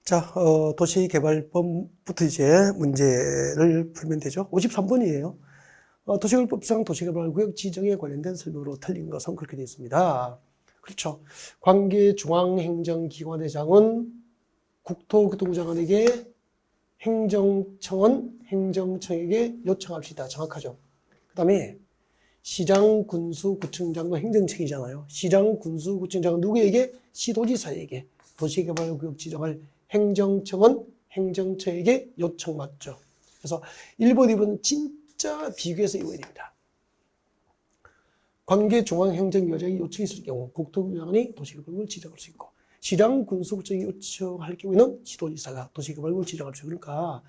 자, 도시개발법부터 이제 문제를 풀면 되죠. 53번이에요. 도시개발법상 도시개발구역 지정에 관련된 설명으로 틀린 것은 그렇게 되어 있습니다. 그렇죠. 관계중앙행정기관의 국토교통장관에게 행정청에게 요청합시다. 정확하죠. 그 다음에 시장, 군수, 구청장은 행정청이잖아요. 시장, 군수, 구청장은 누구에게? 시도지사에게. 도시개발구역 지정할 행정청은 행정처에게 요청 맞죠. 그래서 1번, 2번은 진짜 비교해서 이거야 됩니다. 관계중앙행정기관장이 요청이 있을 경우 국토교통장관이 도시개발구역을 지정할 수 있고, 시장, 군수, 구청이 요청할 경우에는 시도지사가 도시개발구역을 지정할 수 있고, 그러니까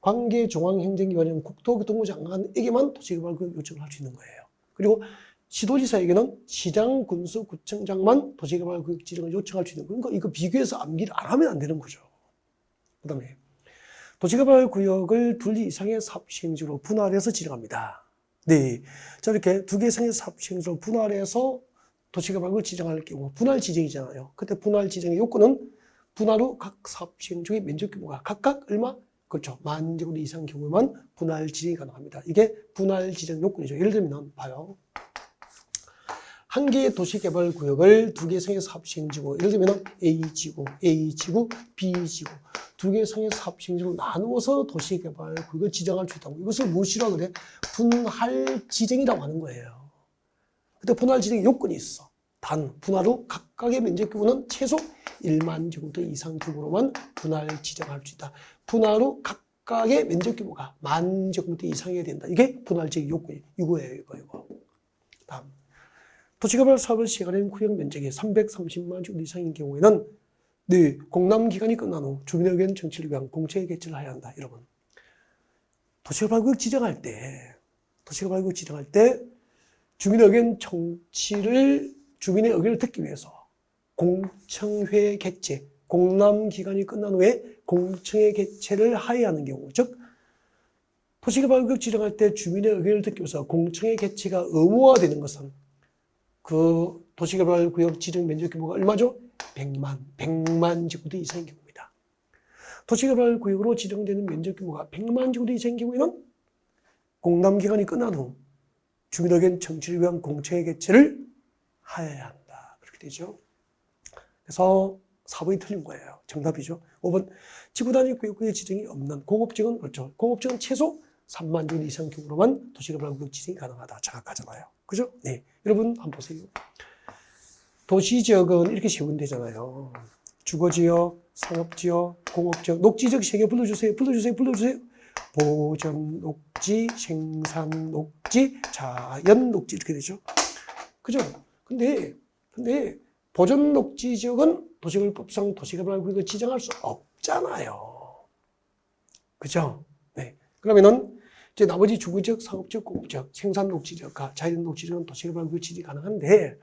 관계중앙행정기관은 국토교통부 장관에게만 도시개발구역 요청을 할 수 있는 거예요. 그리고 시도지사에게는 시장, 군수, 구청장만 도시개발구역 지정을 요청할 수 있는 거예요. 그러니까 이거 비교해서 암기를 안 하면 안 되는 거죠. 그 다음에 도시개발구역을 분리 이상의 사업시행지로 분할해서 지정합니다. 네, 자 이렇게 두 개 이상의 사업시행지로 분할해서 도시개발구역을 지정할 경우 분할 지정이잖아요. 그때 분할 지정의 요건은 분할 후 각 사업시행지의 면적 규모가 각각 얼마? 그렇죠. 10,000제곱미터 이상 경우에만 분할 지정이 가능합니다. 이게 분할 지정 요건이죠. 예를 들면 봐요. 한 개의 도시개발구역을 두 개 이상의 사업시행지구, 예를 들면 A지구, B지구, 두 개 이상의 사업시행지구로 나누어서 도시개발구역을 지정할 수 있다고. 이것을 무엇이라고 그래? 분할 지정이라고 하는 거예요. 근데 분할 지정의 요건이 있어. 단, 분할 후 각각의 면적 규모는 최소 10,000제곱미터 이상 규모로만 분할 지정할 수 있다. 분할 후 각각의 면적 규모가 10,000제곱미터 이상이어야 된다. 이게 분할 지정 요건이에요. 이거예요, 이거. 다음. 도시개발 사업을 시행하는 구역 면적이 330만 제곱 이상인 경우에는 네, 공람기간이 끝난 후 주민의 의견 청취를 위한 공청회 개최를 해야 한다. 여러분, 도시개발구역 지정할 때 주민의 의견 청취를 주민의 의견을 듣기 위해서 공청회 개최, 공람기간이 끝난 후에 공청회 개최를 하여야 하는 경우, 즉 도시개발구역 지정할 때 주민의 의견을 듣기 위해서 공청회 개최가 의무화되는 것은 그 도시개발구역 지정 면적 규모가 얼마죠? 100만 제곱미터 이상인 경우입니다. 도시개발구역으로 지정되는 면적 규모가 100만 제곱미터 이상인 경우에는 공람기간이 끝난 후 주민 의견 청취를 위한 공청회 개최를 하여야 한다. 그렇게 되죠. 그래서 4번이 틀린 거예요. 정답이죠. 5번 지구단위 구역구역 지정이 없는 공업지역은 그렇죠. 공업지역은 최소 3만 제곱 이상 규모로만 도시개발구역 지정이 가능하다. 정확하잖아요. 그죠? 네. 여러분 한번 보세요. 도시지역은 이렇게 세우면 되잖아요. 주거지역, 상업지역, 공업지역, 녹지지역 3개 불러주세요. 보전 녹지, 생산 녹지, 자연 녹지 이렇게 되죠. 그죠? 근데 보전 녹지 지역은 도시개발법상 도시개발구역을 지정할 수 없잖아요. 그죠? 네. 그러면은 이제 나머지 주거지역, 상업지역, 공업지역, 생산 녹지지역과 자연 녹지지역은 도시개발구역 지정이 가능한데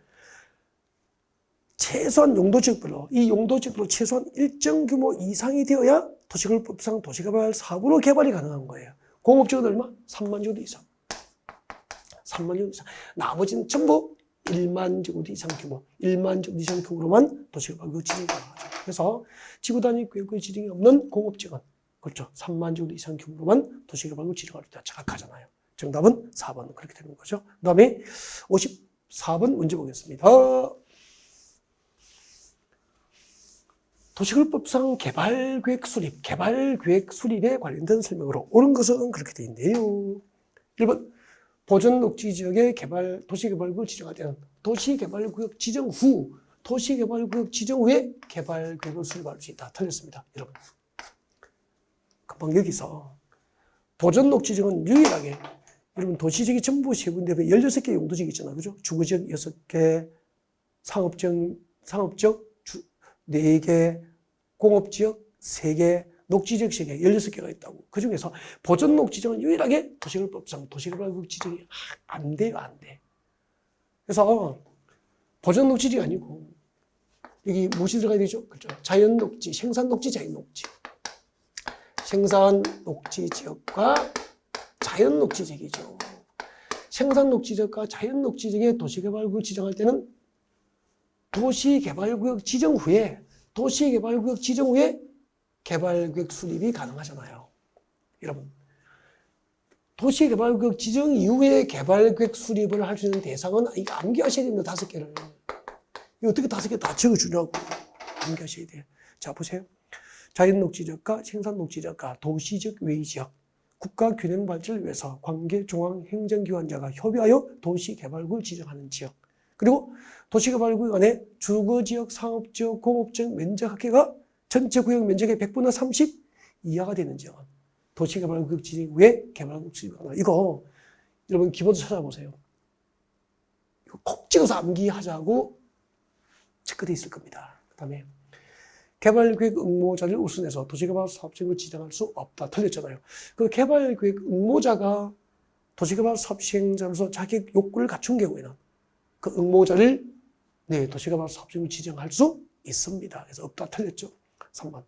최소한 용도지역별로 이 용도지역별로 최소한 일정 규모 이상이 되어야 도시개발법상 도시개발 사업으로 개발이 가능한 거예요. 공업지역은 얼마? 3만 제곱미터 이상. 3만 제곱미터 이상. 나머지는 전부 1만 제곱미터 이상 규모, 1만 제곱미터 이상 규모로만 도시개발구역 지정이 가능하죠. 그래서 지구단위 구역구역 지정이 없는 공업지역은 그렇죠. 3만 제곱미터 이상 규모로만 도시개발구역 지정할 수 있다. 정확하잖아요. 정답은 4번 그렇게 되는 거죠. 그 다음에 54번 문제 보겠습니다. 도시개발법상 개발계획 수립에 관련된 설명으로 옳은 것은 그렇게 되어 있는데요. 1번 보전 녹지 지역의 도시개발구역을 지정할 때는 도시개발구역 지정 후에 개발계획을 수립할 수 있다. 틀렸습니다. 여러분. 금방 여기서 보전 녹지 지역은 유일하게 여러분 도시지역이 전부 세분되면 16개 용도지역이 있잖아요. 그죠? 주거지역 6개, 상업지역 4개, 공업지역 3개, 녹지지역 3개, 16개가 있다고. 그 중에서 보전 녹지지역은 유일하게 도시개발법상 도시개발구역 지정이 안 돼요, 안 돼. 그래서 보전 녹지지역이 아니고 여기 무엇이 들어가야 되죠? 그렇죠. 자연 녹지, 생산 녹지, 자연 녹지. 생산 녹지 지역과 자연 녹지 지역이죠. 생산 녹지 지역과 자연 녹지 지역의 도시개발구역 지정할 때는 도시개발구역 지정 후에 개발계획 수립이 가능하잖아요. 여러분, 도시개발구역 지정 이후에 개발계획 수립을 할 수 있는 대상은 이거 암기하셔야 됩니다. 5개를. 이거 어떻게 5개 다 적어주냐고. 암기하셔야 돼요. 자, 보세요. 자연녹지지역과 생산녹지지역과 도시적 외지역, 국가균형 발전을 위해서 관계중앙행정기관자가 협의하여 도시개발구역을 지정하는 지역. 그리고 도시개발구역 안에 주거지역, 상업지역, 공업지역 면적 합계가 전체 구역 면적의 100분의 30 이하가 되는 지역은 도시개발구역 지정 이후에 개발구역 수립하다. 이거 여러분 기본도 찾아보세요. 이거 콕 찍어서 암기하자고 체크되어 있을 겁니다. 그 다음에 개발계획 응모자를 우선해서 도시개발 사업지역을 지정할 수 없다. 틀렸잖아요. 그 개발계획 응모자가 도시개발 사업 시행자로서 자격 요건을 갖춘 경우에는 그 응모자를 도시개발 사업지역을 지정할 수 있습니다. 그래서 없다. 틀렸죠. 3번.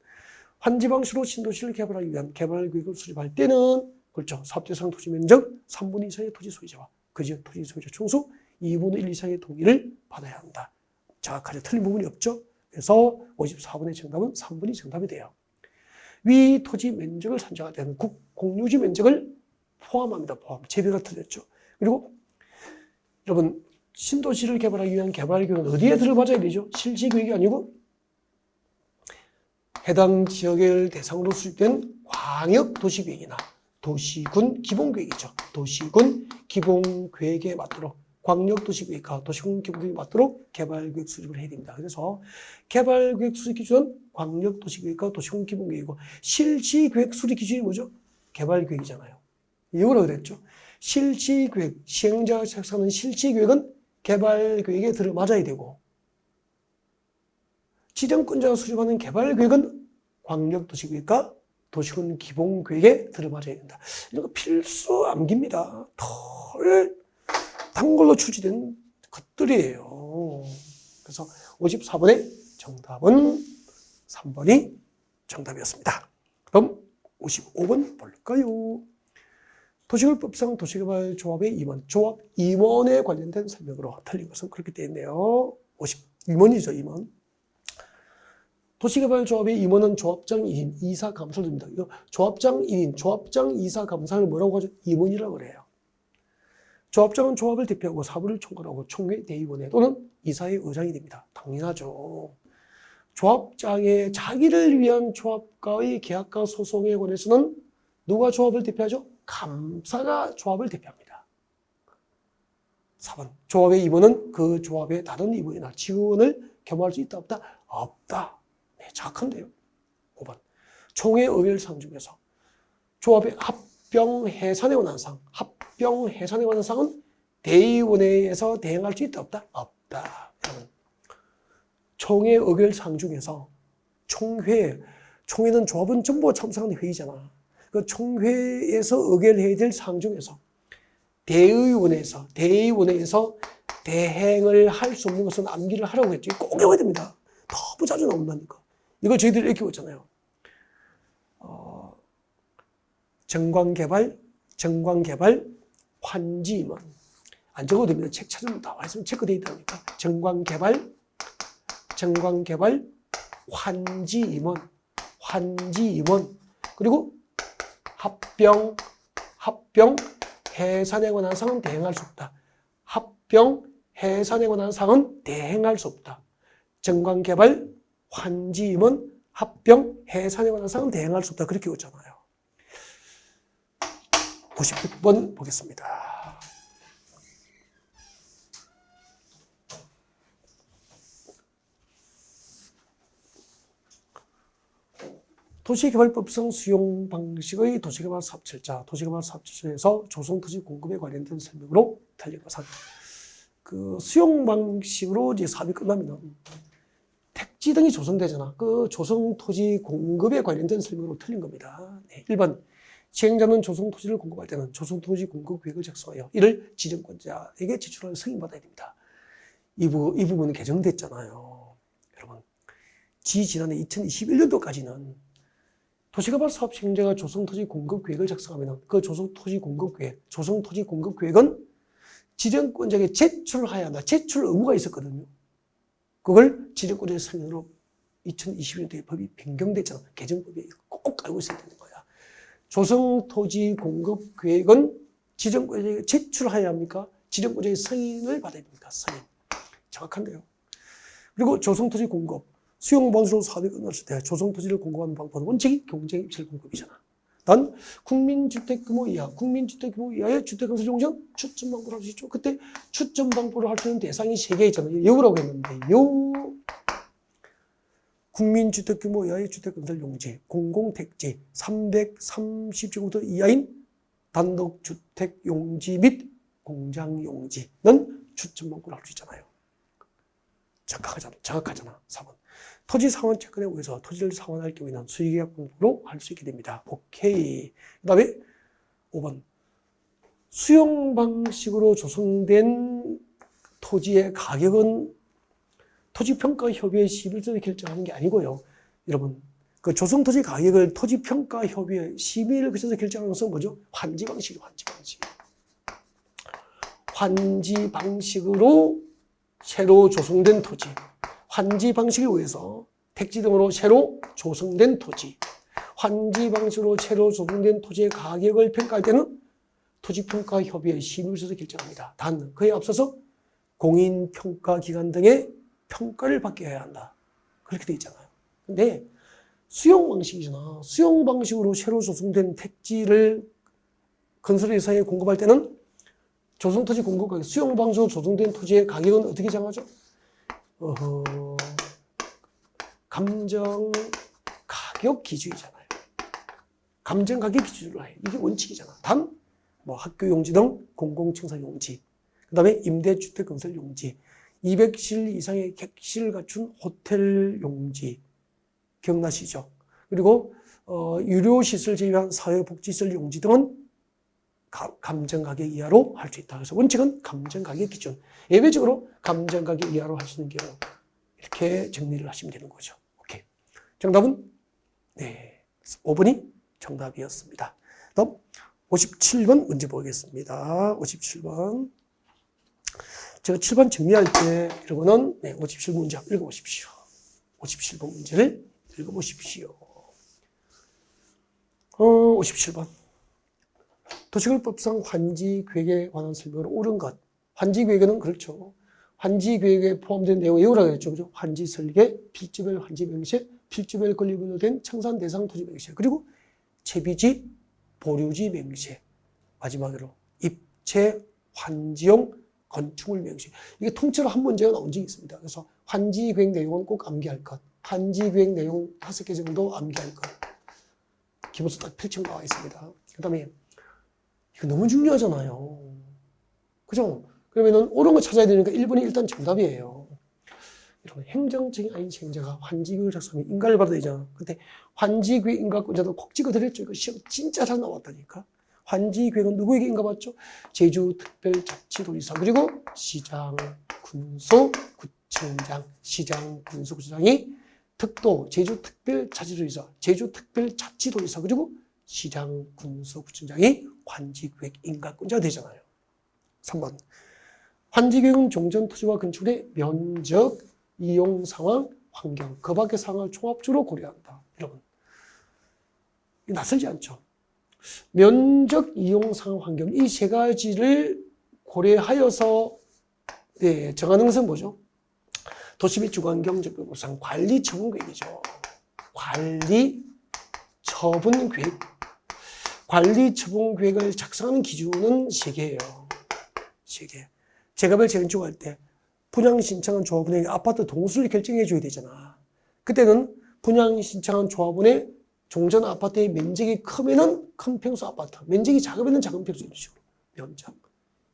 환지방시로 신도시를 개발하기 위한 개발계획을 수립할 때는 그렇죠. 사업대상 토지 면적 3분의 2 이상의 토지 소유자와 그 지역 토지 소유자 총수 2분의 1 이상의 동의를 받아야 한다. 정확하게 틀린 부분이 없죠. 그래서 54번의 정답은 3번이 정답이 돼요. 위 토지 면적을 산정할 때는 공유지 면적을 포함합니다. 포함. 제비가 틀렸죠. 그리고 여러분 신도시를 개발하기 위한 개발계획은 어디에 들어맞아야 되죠? 실지계획이 아니고 해당 지역을 대상으로 수립된 광역도시계획이나 도시군 기본계획이죠. 도시군 기본계획에 맞도록 광역도시계획과 도시군 기본계획에 맞도록 개발계획 수립을 해야 됩니다. 그래서 개발계획 수립 기준은 광역도시계획과 도시군 기본계획이고 실지계획 수립 기준이 뭐죠? 개발계획이잖아요. 이거로 그랬죠. 실지계획, 시행자가 작성하는 실지계획은 개발계획에 들어맞아야 되고 지정권자가 수립하는 개발계획은 광역도시계획과 도시군 기본계획에 들어맞아야 된다. 이런 거 필수 암기입니다. 덜 단골로 출제된 것들이에요. 그래서 54번의 정답은 3번이 정답이었습니다. 그럼 55번 볼까요? 도시개발법상 도시개발조합의 임원, 조합 임원에 관련된 설명으로 틀린 것은 그렇게 되어 있네요. 52번이죠, 임원. 도시개발조합의 임원은 조합장 1인, 이사 감사를 듭니다. 이거 조합장 1인, 조합장 이사 감사를 뭐라고 하죠? 임원이라고 그래요. 조합장은 조합을 대표하고 사부를 총괄하고 총회 대의원회 또는 이사의 의장이 됩니다. 당연하죠. 조합장의 자기를 위한 조합과의 계약과 소송에 관해서는 누가 조합을 대표하죠? 감사가 조합을 대표합니다. 4번. 조합의 임원은 그 조합의 다른 임원이나 직원을 겸할 수 있다 없다? 없다. 네, 정확한데요. 5번. 총회 의결사항 중에서 조합의 합병 해산에 관한 사항, 합병 해산에 관한 사항은 대의원회에서 대행할 수 있다 없다? 없다. 총회 의결사항 중에서 총회는 조합은 전부 참석하는 회의잖아. 그 총회에서 의결해야 될 사항 중에서 대의원회에서 대행을 할 수 없는 것은 암기를 하라고 했죠. 꼭 외워야 됩니다. 너무 자주 나온다니까. 이걸 저희들이 이렇게 외웠잖아요. 정관개발, 환지임원. 안 적어도 됩니다. 책 찾으면 나와 있으면 체크되어 있다니까. 정관개발, 환지임원. 그리고 합병 해산에 관한 사항은 대행할 수 없다. 합병 해산에 관한 사항은 대행할 수 없다. 정관개발, 환지임원, 합병 해산에 관한 사항은 대행할 수 없다. 그렇게 외웠잖아요. 56번 보겠습니다. 도시개발법상 수용 방식의 도시개발 사업철자, 도시개발 사업철자에서 조성토지 공급에 관련된 설명으로 틀린 것은 그 수용 방식으로 이제 사업이 끝나면 택지 등이 조성되잖아. 그 조성토지 공급에 관련된 설명으로 틀린 겁니다. 네, 1번. 시행자는 조성토지를 공급할 때는 조성토지 공급 계획을 작성하여 이를 지정권자에게 제출하여 승인받아야 됩니다. 이 부분은 개정됐잖아요. 여러분, 지난해 2021년도까지는 도시개발 사업 시행자가 조성토지 공급 계획을 작성하면 그 조성토지 공급 계획은 지정권자에게 제출해야 한다. 제출 의무가 있었거든요. 그걸 지정권자의 승인으로 2020년도에 법이 변경됐잖아. 개정법이 꼭 알고 있어야 되는 거야. 조성토지공급계획은 지정구역에 제출해야 합니까? 지정구역의 승인을 받아야 됩니까? 승인. 정확한데요. 그리고 조성토지 공급, 수용방식으로 사업이 끝났을 때 조성토지를 공급하는 방법은 원칙이 경쟁입찰 공급이잖아. 단 국민주택 규모 이하의 주택건설 용지는 추천 방포를 할 수 있죠. 그때 추천 방포를 할 수 있는 대상이 3개 있잖아요. 여우라고 했는데 여우, 국민주택 규모 이하의 주택건설 용지, 공공택지 330제곱미터 이하인 단독주택 용지 및 공장 용지는 추천 방포를 할 수 있잖아요. 정확하잖아. 4번. 토지 상환 채권에 의해서 토지를 상환할 경우에는 수의계약 방법으로 할 수 있게 됩니다. 오케이. 그 다음에 5번. 수용 방식으로 조성된 토지의 가격은 토지평가협의회 11조에 결정하는 게 아니고요. 여러분, 그 조성토지 가격을 토지평가협의회 심의를 거쳐서 결정하는 것은 뭐죠? 환지 방식이에요. 환지 방식으로 새로 조성된 토지, 환지 방식에 의해서 택지 등으로 새로 조성된 토지, 환지 방식으로 새로 조성된 토지의 가격을 평가할 때는 토지평가협의회 심의에서 결정합니다. 단, 그에 앞서서 공인평가기관 등의 평가를 받게 한다. 그렇게 돼 있잖아요. 근데 수용 방식이잖아. 수용 방식으로 새로 조성된 택지를 건설회사에 공급할 때는 조성토지 공급 가격, 수용 방식으로 조성된 토지의 가격은 어떻게 정하죠? 감정 가격 기준이잖아요. 감정 가격 기준으로 해. 이게 원칙이잖아. 단, 뭐 학교 용지 등 공공청사 용지, 그 다음에 임대주택 건설 용지, 200실 이상의 객실을 갖춘 호텔 용지, 기억나시죠? 그리고 유료시설 제외한 사회복지시설 용지 등은 감정가격 이하로 할 수 있다. 그래서 원칙은 감정가격 기준. 예외적으로 감정가격 이하로 할 수 있는 경우. 이렇게 정리를 하시면 되는 거죠. 오케이. 정답은? 네. 5번이 정답이었습니다. 다음 57번 문제 보겠습니다. 57번. 제가 7번 정리할 때 이러고는 57번 문제 한번 읽어보십시오. 57번 문제를 읽어보십시오. 57번. 도시계획법상 환지계획에 관한 설명을 옳은 것. 환지계획에는 그렇죠. 환지계획에 포함된 내용을 외우라고 했죠. 그죠? 환지설계, 필지별 환지명세, 필지별 권리별로 된 청산 대상 토지 명세, 그리고 채비지, 보류지 명세. 마지막으로 입체, 환지용, 건축물 명세. 이게 통째로 한 문제가 나온 적이 있습니다. 그래서 환지계획 내용은 꼭 암기할 것. 환지계획 내용 5개 정도 암기할 것. 기본서 딱 필청 나와 있습니다. 그 다음에 이거 너무 중요하잖아요. 그죠? 그러면은 옳은 거 찾아야 되니까 1번이 일단 정답이에요. 이런 행정적인 아닌 시행자가 환지계획을 작성하면 인가를 받아야 되잖아. 근데 환지계획 인가권자도 콕 찍어드렸죠. 이거 시험 진짜 잘 나왔다니까. 환지계획은 누구에게 인가받죠? 제주특별자치도지사, 그리고 시장, 군수, 구청장, 시장, 군수, 구청장이 특도, 제주특별자치도지사, 제주특별자치도지사, 그리고 시장, 군수, 구청장이 환지계획 인가권자가 되잖아요. 3번. 환지계획은 종전토지와 건축물의 면적, 이용 상황, 환경, 그 밖의 상황을 종합적으로 고려한다. 여러분, 낯설지 않죠? 면적, 이용 상황, 환경, 이 세 가지를 고려하여서 정하는 것은 뭐죠? 도시 및 주거환경적법상 관리 처분 계획이죠. 관리 처분 계획. 관리 처분 계획을 작성하는 기준은 3개예요. 3개. 재개발 재건축할 때 분양 신청한 조합원에게 아파트 동수를 결정해 줘야 되잖아. 그때는 분양 신청한 조합원의 종전 아파트의 면적이 크면은 큰 평수 아파트, 면적이 작으면은 작은 평수, 이런 식으로. 면적,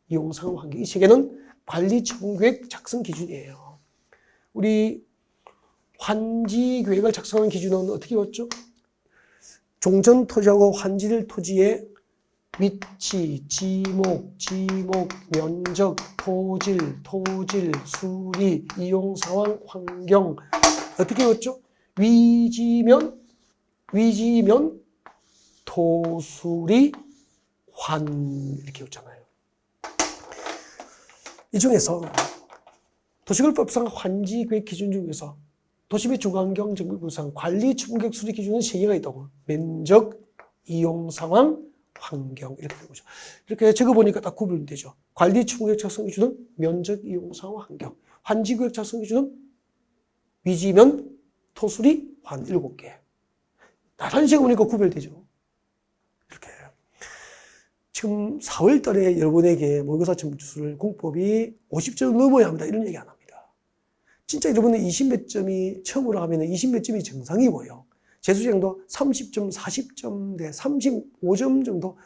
이용상황, 환경, 이 3개는 관리 처분 계획 작성 기준이에요. 우리 환지 계획을 작성하는 기준은 어떻게 봤죠? 종전 토지하고 환지될 토지의 위치, 지목, 면적, 토질, 수리, 이용 상황, 환경. 어떻게 봤죠? 위지면, 토수리, 이렇게 했잖아요. 이 중에서 도시계획법상 환지계획 기준 중에서 도시 및 주거환경 정비법상 관리 충격 수리 기준은 3개가 있다고. 면적, 이용 상황, 환경 이렇게 되는 거죠. 이렇게 적어보니까 딱 구분이 되죠. 관리 충격 작성 기준은 면적, 이용 상황, 환경. 환지구역 작성 기준은 위지면, 토수리, 환 7개. 나란히 적어보니까 구별되죠. 이렇게. 지금 4월 달에 여러분에게 모의고사 점수를 공법이 50점 넘어야 합니다. 이런 얘기 안 합니다. 진짜 여러분은 20 몇 점이 처음으로 하면 20 몇 점이 정상이 보여. 재수생도 30점, 40점 대 35점 정도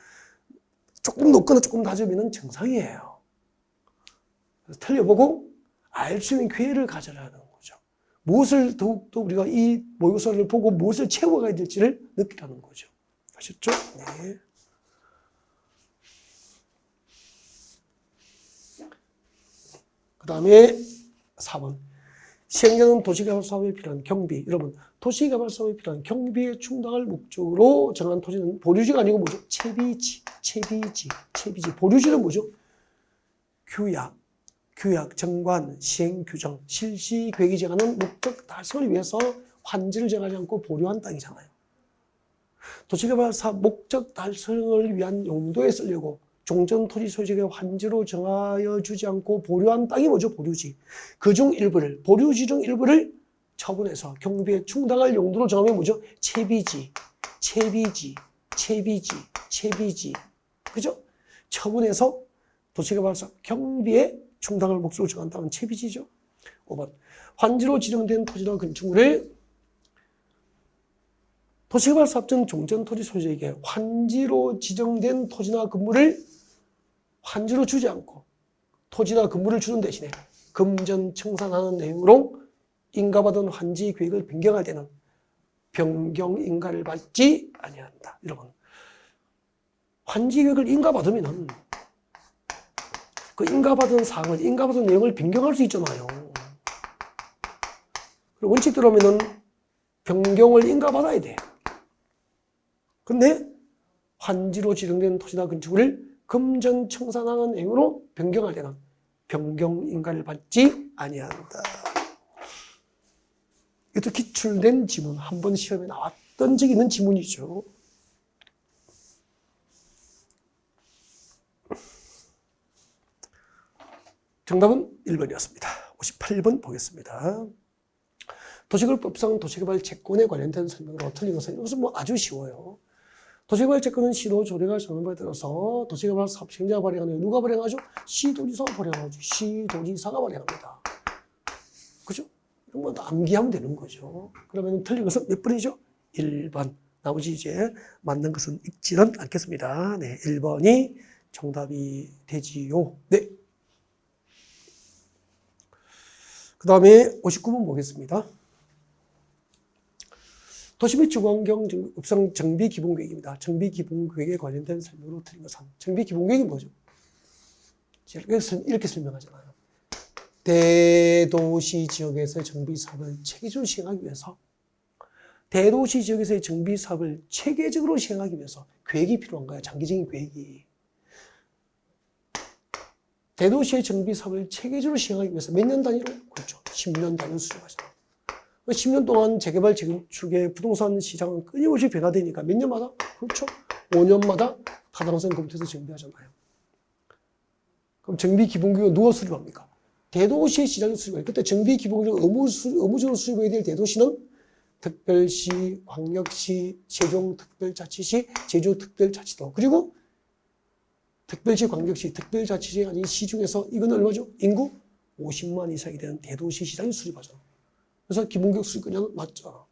조금 높거나 조금 낮으면 정상이에요. 그래서 틀려보고 알 수 있는 기회를 가져라는 거죠. 무엇을 더욱더 우리가 이 모의고사를 보고 무엇을 채워가야 될지를 느끼라는 거죠. 아셨죠? 네. 그 다음에 4번. 시행령은 도시개발 사업에 필요한 경비. 여러분, 도시개발 사업에 필요한 경비에 충당할 목적으로 정한 토지는 보류지가 아니고 뭐죠? 채비지. 보류지는 뭐죠? 규약, 정관, 시행 규정, 실시 계획이 정하는 목적 달성을 위해서 환지를 정하지 않고 보류한 땅이잖아요. 도시개발 사업 목적 달성을 위한 용도에 쓰려고 종전 토지 소유지의 환지로 정하여 주지 않고 보류한 땅이 뭐죠? 보류지. 그중 일부를, 보류지 중 일부를 처분해서 경비에 충당할 용도로 정하면 뭐죠? 채비지. 그죠? 처분해서 도시개발 사업 경비에 충당할 목적으로 정한 땅은 채비지죠. 5번. 환지로 지정된 토지나 건축물을 도시개발 사업 전 종전 토지 소유자에게 환지로 지정된 토지나 건물을 환지로 주지 않고 토지나 건물을 주는 대신에 금전 청산하는 내용으로 인가받은 환지 계획을 변경할 때는 변경 인가를 받지 아니한다. 여러분, 환지 계획을 인가받으면 그 인가받은 사항을, 인가받은 내용을 변경할 수 있잖아요. 그리고 원칙대로 하면은 변경을 인가받아야 돼. 근데 환지로 지정된 토지나 건축물을 금전 청산하는 내용으로 변경할 때는 변경 인가를 받지 아니한다. 이것도 기출된 지문, 한 번 시험에 나왔던 적이 있는 지문이죠. 정답은 1번이었습니다. 58번 보겠습니다. 도시개발법상 도시개발 채권에 관련된 설명으로 틀린 것은, 이것은 뭐 아주 쉬워요. 도시개발 채권은 시도 조례가 정한 바에 따라서 도시개발 사업 시행자가 발행하는, 누가 발행하죠? 시도지사가 발행하죠. 시도지사가 발행합니다. 그죠? 이런 건 암기하면 되는 거죠. 그러면 틀린 것은 몇 번이죠? 1번. 나머지 이제 맞는 것은 읽지는 않겠습니다. 네, 1번이 정답이 되지요. 네. 그 다음에 59번 보겠습니다. 도시 및 주거환경 읍상 정비기본계획입니다. 정비기본계획에 관련된 설명으로 틀린 것은, 정비기본계획이 뭐죠? 이렇게 설명하잖아요. 대도시 지역에서의 정비사업을 체계적으로 시행하기 위해서, 대도시 지역에서의 정비사업을 체계적으로 시행하기 위해서 계획이 필요한 거예요. 장기적인 계획이. 대도시의 정비사업을 체계적으로 시행하기 위해서 몇 년 단위로? 그렇죠. 10년 단위로 수립하잖아요. 10년 동안 재개발, 재건축의 부동산 시장은 끊임없이 변화되니까 몇 년마다? 그렇죠. 5년마다 타당성 검토해서 정비하잖아요. 그럼 정비기본계획은 누가 수립합니까? 대도시의 시장이 수립해요. 그때 정비기본계획을 의무적으로 수립해야 될 대도시는 특별시, 광역시, 세종특별자치시, 제주특별자치도, 그리고 특별시, 광역시, 특별자치시 아닌 시 중에서 이건 얼마죠? 인구 50만 이상이 되는 대도시 시장이 수립하죠. 그래서 기본계획 수립권자는 맞죠.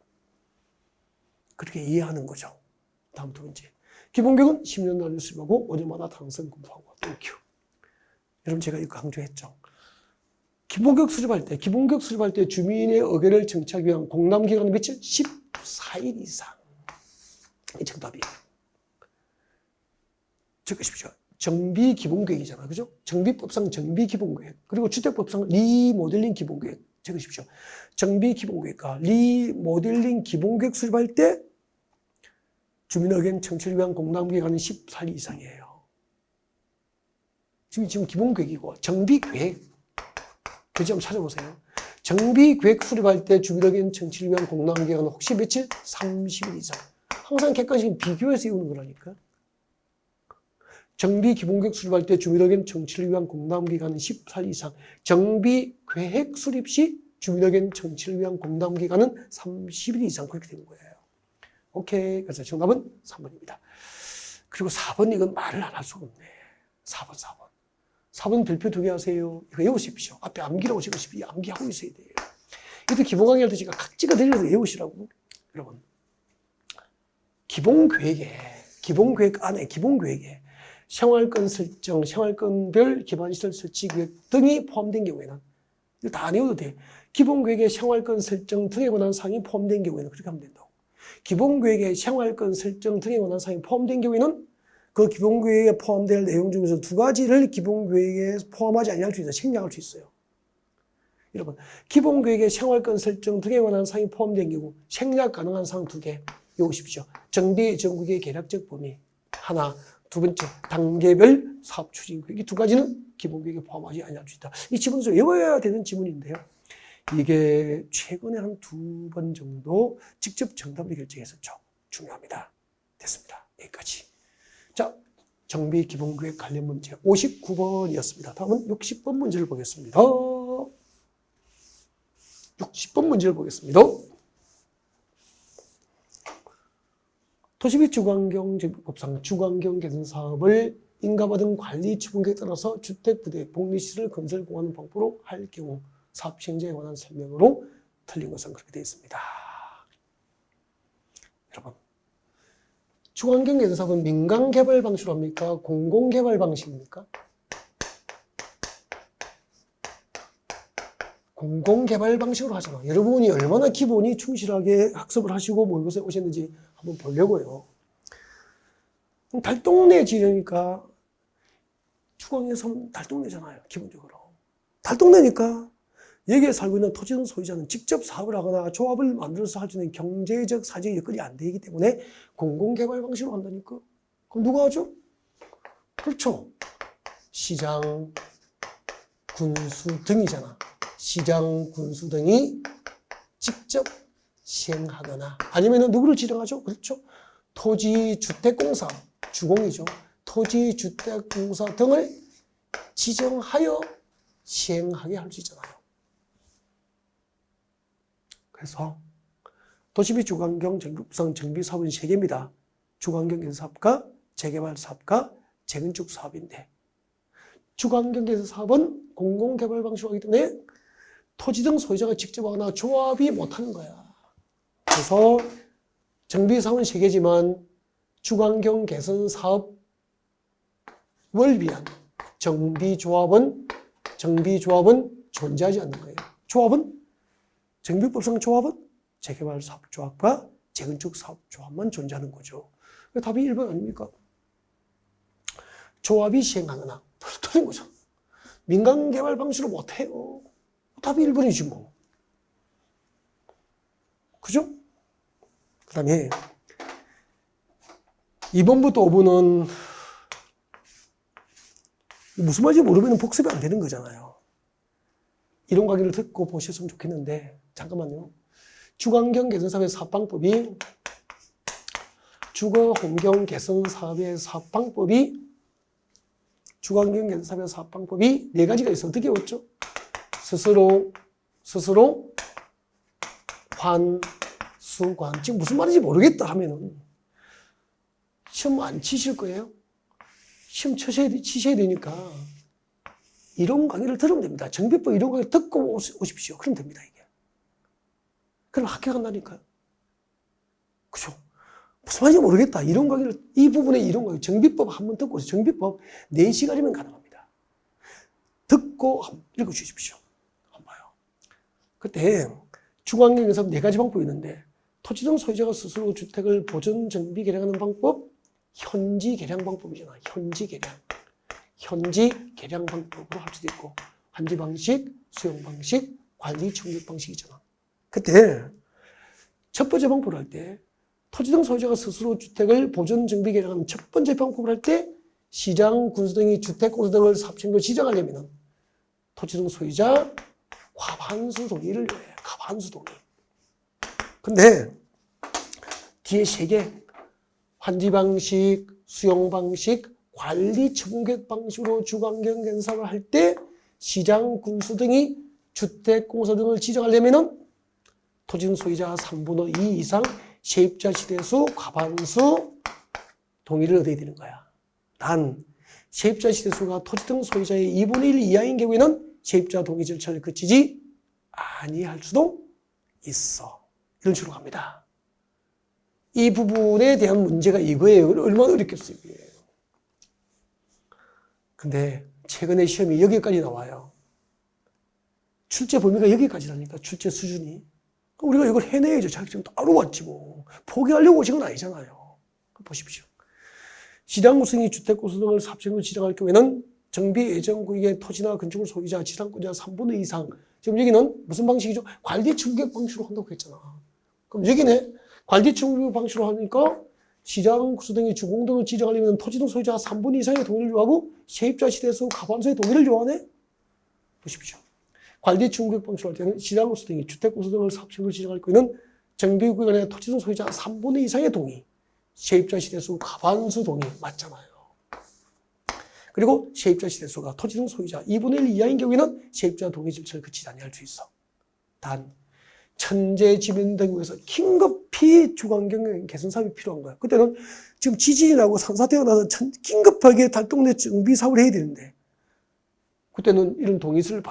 그렇게 이해하는 거죠. 다음 두 번째. 기본계획은 10년 단위로 수립하고 5년마다 당선 검토하고. 땡큐. 여러분 제가 이거 강조했죠. 기본계획 수립할 때 주민의 의견을 청취하기 위한 공람기간은 며칠? 14일 이상. 이 정답이에요. 적으십시오. 정비기본계획이잖아. 그죠? 정비법상 정비기본계획. 그리고 주택법상 리모델링 기본계획. 적으십시오. 정비기본계획과 리모델링 기본계획 수립할 때 주민 의견 청취를 위한 공람기간은 14일 이상이에요. 지금 기본계획이고 정비계획. 교재 한번 찾아보세요. 정비 계획 수립할 때 주민에겐 청취를 위한 공람기간은 혹시 며칠? 30일 이상. 항상 객관식은 비교해서 이루는 거라니까. 정비 기본계획 수립할 때 주민에겐 청취를 위한 공람기간은 14일 이상. 정비 계획 수립 시 주민에겐 청취를 위한 공람기간은 30일 이상. 그렇게 되는 거예요. 오케이. 그래서 정답은 3번입니다. 그리고 4번 이건 말을 안 할 수가 없네. 4번. 4번 별표 2개 하세요. 이거 외우십시오. 앞에 암기라고 적으십시오. 암기하고 있어야 돼요. 이것도 기본 강의 할 때 제가 각지가 들려서 외우시라고. 여러분. 기본 계획 안에 생활권 설정, 생활권별 기반시설 설치 계획 등이 포함된 경우에는 이거 다 안 외워도 돼. 기본 계획에 생활권 설정 등에 관한 사항이 포함된 경우에는 그렇게 하면 된다고. 기본 계획에 생활권 설정 등에 관한 사항이 포함된 경우에는 그 기본 계획에 포함될 내용 중에서 2가지를 기본 계획에 포함하지 아니할 수 있어요. 생략할 수 있어요. 여러분, 기본 계획에 생활권 설정 등에 관한 사항이 포함된 경우 생략 가능한 사항 2개 외우십시오. 정비 정국의 계략적 범위 하나, 2번째 단계별 사업 추진 계획. 이 2가지는 기본 계획에 포함하지 아니할 수 있다. 이 지문도 외워야 되는 지문인데요. 이게 최근에 한 2번 정도 직접 정답을 결정했었죠. 중요합니다. 됐습니다. 여기까지. 자, 정비 기본계획 관련 문제 59번이었습니다. 다음은 60번 문제를 보겠습니다. 60번 문제를 보겠습니다. 도시비 주거환경정비법상 주거환경 개선 사업을 인가받은 관리 처분계획에 따라서 주택, 부대, 복리시설 건설 공하는 방법으로 할 경우 사업 시행자에 관한 설명으로 틀린 것은 그렇게 되어 있습니다. 여러분, 주거환경 개선 사업은 민간 개발 방식으로 합니까? 공공 개발 방식입니까? 공공 개발 방식으로 하잖아. 여러분이 얼마나 기본이 충실하게 학습을 하시고 모의고사에 오셨는지 한번 보려고요. 달동네 지으니까 주거환경에서 달동네잖아요. 기본적으로. 달동네니까 여기에 살고 있는 토지는 소유자는 직접 사업을 하거나 조합을 만들어서 할 수 있는 경제적, 사회적 여건이 안 되기 때문에 공공개발 방식으로 한다니까. 그럼 누가 하죠? 그렇죠. 시장, 군수 등이잖아. 시장, 군수 등이 직접 시행하거나 아니면 누구를 지정하죠? 그렇죠. 토지주택공사, 주공이죠. 토지주택공사 등을 지정하여 시행하게 할 수 있잖아요. 그래서 도시비 주거환경 정비법상 정비 사업은 3개입니다. 주거환경 개선 사업과 재개발 사업과 재건축 사업인데 주거환경 개선 사업은 공공개발 방식으로 하기 때문에 토지 등 소유자가 직접 하거나 조합이 못하는 거야. 그래서 정비 사업은 3개지만 주거환경 개선 사업을 위한 정비조합은 존재하지 않는 거예요. 조합은 정비법상 조합은 재개발 사업 조합과 재건축 사업 조합만 존재하는 거죠. 답이 1번 아닙니까? 조합이 시행하거나 틀린 거죠. 민간 개발 방식으로 못해요. 답이 1번이지 뭐. 그죠? 그 다음에 2번부터 5번은 무슨 말인지 모르면 복습이 안 되는 거잖아요. 이론 강의를 듣고 보셨으면 좋겠는데 잠깐만요. 주거환경 개선 사업의 사업방법이 주거환경 개선 사업의 사업방법이 4가지가 있어. 어떻게 외웠죠? 스스로, 환수관. 지금 무슨 말인지 모르겠다 하면은 시험 안 치실 거예요? 시험 치셔야 되니까 이론 강의를 들으면 됩니다. 정비법 이론 강의를 듣고 오십시오. 그럼 됩니다, 이게. 그럼 합격한다니까요. 그죠? 무슨 말인지 모르겠다. 이론 강의를, 이 부분의 이론 강의, 정비법 한번 듣고 오세요. 정비법 4시간이면 가능합니다. 듣고 한번 읽어주십시오. 한번 봐요. 그때 주거환경 사업 4가지 방법이 있는데 토지 등 소유자가 스스로 주택을 보존, 정비, 개량하는 방법, 현지 개량 방법이잖아. 현지 개량 방법으로 할 수도 있고 환지 방식, 수용 방식, 관리 청력 방식이잖아. 그때 첫 번째 방법을 할 때 토지 등 소유자가 스스로 주택을 보존, 정비, 개량하는 첫 번째 방법을 할 때 시장, 군수 등이 주택, 공사 등을 사업청으로 지정하려면 토지 등 소유자 과반수 동의를 요해. 과반수 동의. 근데 뒤에 3개. 환지 방식, 수용 방식, 관리 청객 방식으로 주관경 견사를 할 때 시장, 군수 등이 주택, 공사 등을 지정하려면은 토지등 소유자 3분의 2 이상 세입자 시대수 과반수 동의를 얻어야 되는 거야. 단 세입자 시대수가 토지등 소유자의 2분의 1 이하인 경우에는 세입자 동의 절차를 거치지 아니할 수도 있어. 이런 식으로 갑니다. 이 부분에 대한 문제가 이거예요. 얼마나 어렵겠어요. 이게. 근데 최근에 시험이 여기까지 나와요. 출제 범위가 여기까지라니까, 출제 수준이. 우리가 이걸 해내야죠. 자격증 따로 왔지 뭐. 포기하려고 오신 건 아니잖아요. 보십시오. 지당 구성이 주택 구성 등을 사업장으로 지정할 경우에는 정비 예정구역의 토지나 건축물 소유자, 지상권자 3분의 2 이상. 지금 여기는 무슨 방식이죠? 관리 충격 방식으로 한다고 했잖아. 그럼 여기네. 관리 충격 방식으로 하니까 시장 구성 등의 주공 등을 지정하려면 토지 등 소유자 3분의 2 이상의 동의를 요하고 세입자 시대수 과반수의 동의를 요하네? 보십시오. 관리 충격 방식으로 할 때는 시장 구성 등이 주택 구성 등을 사업장으로 지정할 경우에는 정비구역 안에 토지 등 소유자 3분의 2 이상의 동의. 세입자 시대수 과반수 동의 맞잖아요. 그리고 세입자 시대수가 토지 등 소유자 2분의 1 이하인 경우에는 세입자 동의 절차를 거치지 아니할 수 있어. 단 천재지변 등에 의해서 긴급히 주관경 개선 사업이 필요한 거야. 그때는 지금 지진이 나고 산사태가 나서 긴급하게 달동네 정비 사업을 해야 되는데 그때는 이런 동의서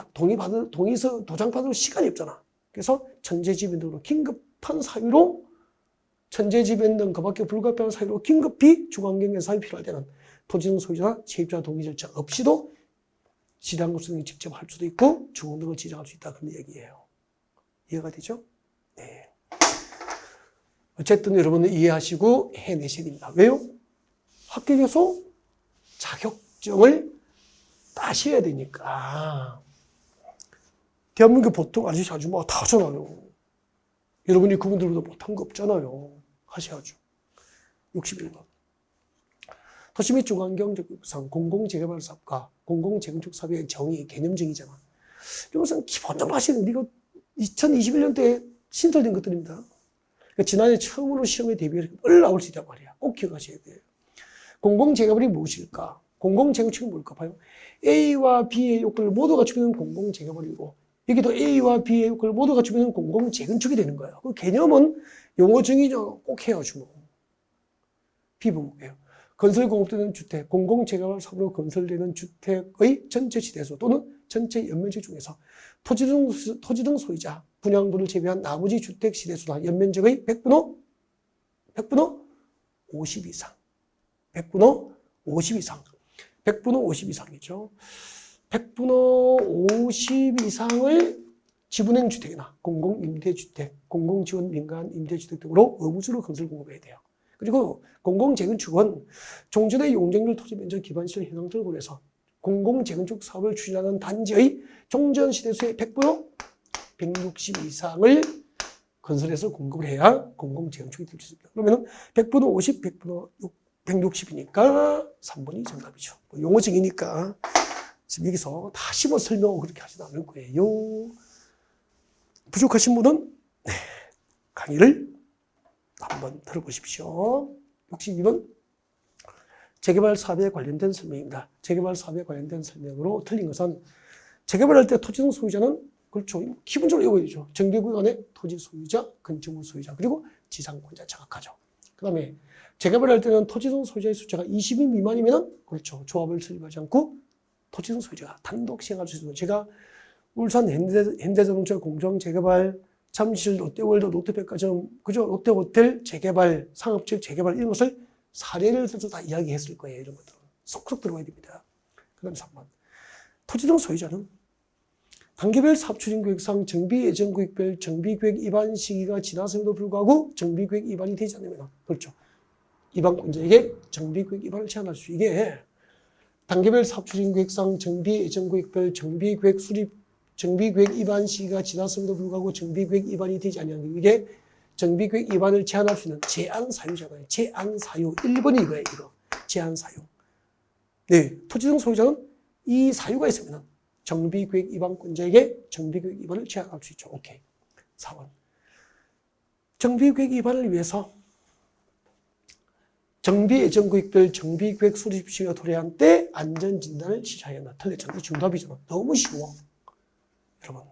도장 받을 시간이 없잖아. 그래서 천재지변 등으로 긴급한 사유로 천재지변 등 그밖에 불가피한 사유로 긴급히 주관경 개선 사업이 필요할 때는 토지 등 소유자나 세입자 동의 절차 없이도 지당 구성이 직접 할 수도 있고 주공 등을 지정할 수 있다 그런 얘기예요. 이해가 되죠? 네. 어쨌든 여러분은 이해하시고 해내셔야 됩니다. 왜요? 합격해서 자격증을 따셔야 되니까. 대한민국 보통 아저씨 아줌마가 다 하잖아요. 여러분이 그분들보다 못한 거 없잖아요. 하셔야죠. 61번. 도시 및 중환경적 구상, 공공재개발 사업과 공공재건축 사업의 정의, 개념 정의잖아. 이것은 기본적으로 하시는 이거 2021년도에 신설된 것들입니다. 그러니까 지난해 처음으로 시험에 대비해서 얼른 나올 수 있단 말이야. 꼭 기억하셔야 돼요. 공공재개발이 무엇일까? 공공재건축이 뭘까 봐요. A와 B의 요건을 모두 갖추면 공공재개발이고 여기도 A와 B의 요건을 모두 갖추면 공공재건축이 되는 거예요. 그 개념은 용어 정의 꼭 해요. 주로. B부분이에요. 건설공업되는 주택, 공공재개발 사업으로 건설되는 주택의 전체 시대수 또는 전체 연면적 중에서 토지 등 소유자, 분양분을 제외한 나머지 주택 시대수나 연면적의 100분의 50 이상. 100분의 50 이상. 100분의 50 이상이죠. 100분의 50 이상을 지분행 주택이나 공공임대주택, 공공지원 민간 임대주택 등으로 의무적으로 건설 공급해야 돼요. 그리고 공공재건축은 종전의 용적률 토지 면적 기반시설 현황 등을 고려해서 공공재건축 사업을 추진하는 단지의 종전 시대수의 100분의 160 이상을 건설해서 공급을 해야 공공재건축이 될 수 있습니다. 그러면 100분의 50, 100분의 160이니까 3번이 정답이죠. 용어적이니까 지금 여기서 다시 뭐 설명하고 그렇게 하지도 않을 거예요. 부족하신 분은 강의를 한번 들어보십시오. 62번 재개발 사업에 관련된 설명입니다. 재개발 사업에 관련된 설명으로 틀린 것은 재개발할 때 토지 등 소유자는 그렇죠. 기본적으로 이거 되죠. 정비구역 안에 토지 소유자, 건축물 소유자, 그리고 지상권자 정확하죠. 그 다음에 재개발할 때는 토지 등 소유자의 숫자가 20인 미만이면 그렇죠. 조합을 설립하지 않고 토지 등 소유자가 단독 시행할 수 있습니다. 제가 울산 현대자동차 공정 재개발, 잠실 롯데월드, 롯데백화점, 그죠? 롯데호텔 재개발, 상업지역 재개발 이런 것을 사례를 들어서 다 이야기했을 거예요. 이런 것들은 쏙쏙 들어가야 됩니다. 그 다음 3번. 토지 등 소유자는 단계별 사업추진계획상 정비예정구역별 정비계획 위반 시기가 지났음에도 불구하고 정비계획 위반이 되지 않으면 그렇죠. 위반권자에게 정비계획 위반을 제한할 수 이게 단계별 사업추진계획상 정비예정구역별 정비계획 수립 정비계획 위반 시기가 지났음에도 불구하고 정비계획 위반이 되지 않는 이게 정비계획 위반을 제한할 수 있는 제한 사유잖아요. 제한 사유 1번이 이거예요. 이거 제한 사유. 네, 토지 등 소유자는 이 사유가 있으면 정비계획 위반권자에게 정비계획 위반을 제한할 수 있죠. 오케이. 4번. 정비계획 위반을 위해서 정비예정구역별 정비계획 수립 시기가 도래한 때 안전진단을 실시해야 한다. 틀렸잖아. 정답이잖아. 너무 쉬워. 여러분.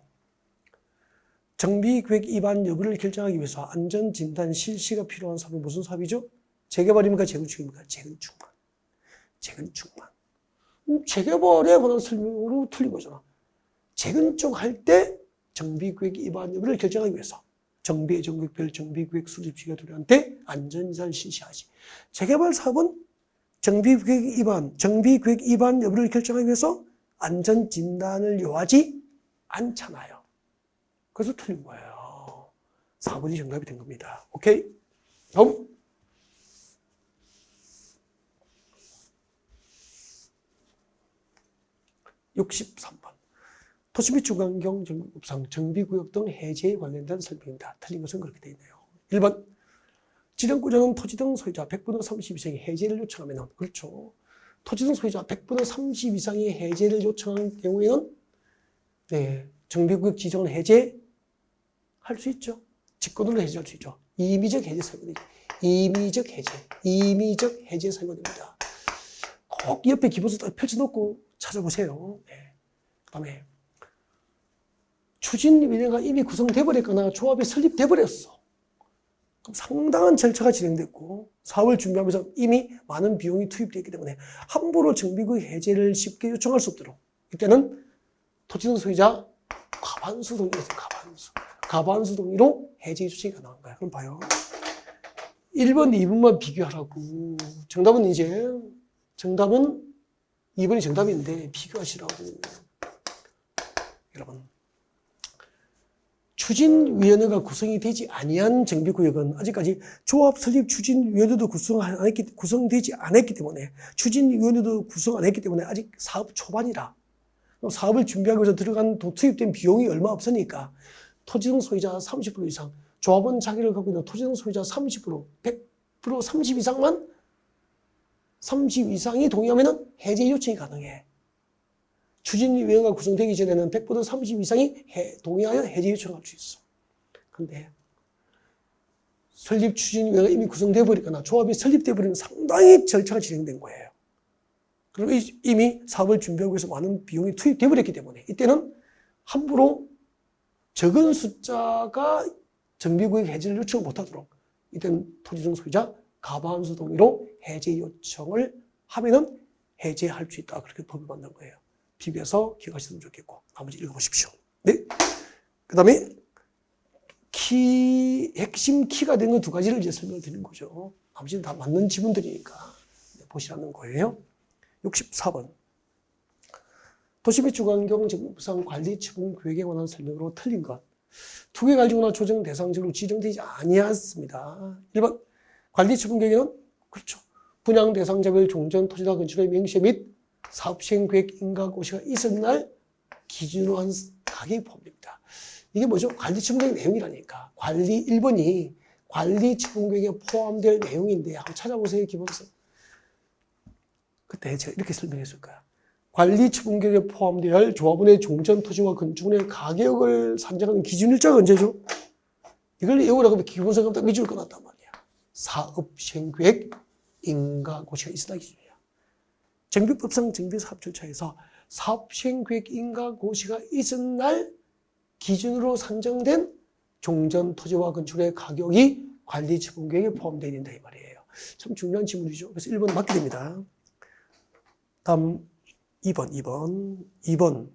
정비계획 위반 여부를 결정하기 위해서 안전진단 실시가 필요한 사업은 무슨 사업이죠? 재개발입니까? 재건축입니까? 재건축만. 재건축만. 재개발에 관한 설명으로 틀린 거잖아. 재건축 할 때 정비계획 위반 여부를 결정하기 위해서 정비예정구역별 정비계획 수립 시기가 도래한 때 안전진단을 실시하지. 재개발 사업은 정비계획 위반 여부를 결정하기 위해서 안전진단을 요하지 않잖아요. 그래서 틀린 거예요. 4번이 정답이 된 겁니다. 오케이? 다음. 63번. 도시 및 주거환경 정비법상 정비구역 등 해제에 관련된 설명입니다. 틀린 것은 그렇게 되어 있네요. 1번. 지정구조는 토지 등 소유자 100분의 30 이상의 해제를 요청하면, 그렇죠. 토지 등 소유자 100분의 30 이상의 해제를 요청하는 경우에는 네, 정비구역 지정을 해제할 수 있죠. 직권으로 해제할 수 있죠. 임의적 해제 설거입니다. 임의적 해제 설거입니다. 꼭 옆에 기본서 딱 펼쳐놓고 찾아보세요. 네. 그 다음에 추진위원회가 이미 구성돼 버렸거나 조합이 설립돼 버렸어. 그럼 상당한 절차가 진행됐고 사업을 준비하면서 이미 많은 비용이 투입되어 있기 때문에 함부로 정비구역 해제를 쉽게 요청할 수 없도록 이때는 토지등 소유자 과반수 동의에서 과반수 동의로 해제 요청이 가능한 거야. 그럼 봐요. 1번, 2번만 비교하라고. 정답은 2번이 정답인데 비교하시라고. 여러분. 추진위원회가 구성이 되지 아니한 정비구역은 아직까지 조합 설립 추진위원회도 구성되지 않았기 때문에 추진위원회도 구성 안 했기 때문에 아직 사업 초반이라 사업을 준비하기 위해서 들어간 투입된 비용이 얼마 없으니까 토지등 소유자 30% 이상 조합원 자기를 갖고 있는 토지등 소유자 30% 100% 30 이상만 30 이상이 동의하면 해제 요청이 가능해. 추진위원회가 구성되기 전에는 100% 30 이상이 동의하여 해제 요청할 수 있어. 그런데 설립 추진위원회가 이미 구성되어 버리거나 조합이 설립되어 버리면 상당히 절차가 진행된 거예요. 그리고 이미 사업을 준비하기 위해서 많은 비용이 투입되어 버렸기 때문에 이때는 함부로 적은 숫자가 정비구역 해제를 요청 못하도록 이때는 토지등 소유자 과반수 동의로 해제 요청을 하면은 해제할 수 있다. 그렇게 법이 만든 거예요. 비교해서 기억하시면 좋겠고 나머지 읽어보십시오. 네. 그 다음에 핵심 키가 된 건 두 가지를 이제 설명을 드리는 거죠. 나머지는 다 맞는 지문들이니까 보시라는 거예요. 64번. 도시 및 주거환경 정비법상 관리 처분 계획에 관한 설명으로 틀린 것. 투기 가지거나 조정 대상지로 지정되지 아니었습니다. 1번. 관리 처분 계획에는 그렇죠. 분양 대상자별 종전 토지나 건축의 명시에 및 사업 시행 계획 인가 고시가 있은 날 기준으로 한 가격이 포함됩니다. 이게 뭐죠? 관리 처분 계획 내용이라니까. 1번이 관리 처분 계획에 포함될 내용인데 한번 찾아보세요. 기본서. 그때 제가 이렇게 설명했을 거야. 관리 처분 계획에 포함될 조합원의 종전 토지와 건축물의 가격을 산정하는 기준 일자가 언제죠? 이걸 외우라고 하면 기본서가 딱 밑줄 꺼놨단 말이야. 사업 시행 계획 인가 고시가 있으나 기준이야. 정비법상 정비사업 절차에서 사업 시행 계획 인가 고시가 있은 날 기준으로 산정된 종전 토지와 건축의 가격이 관리 처분 계획에 포함되어 있다 이 말이에요. 참 중요한 지문이죠. 그래서 1번 맞게 됩니다. 다음 2번.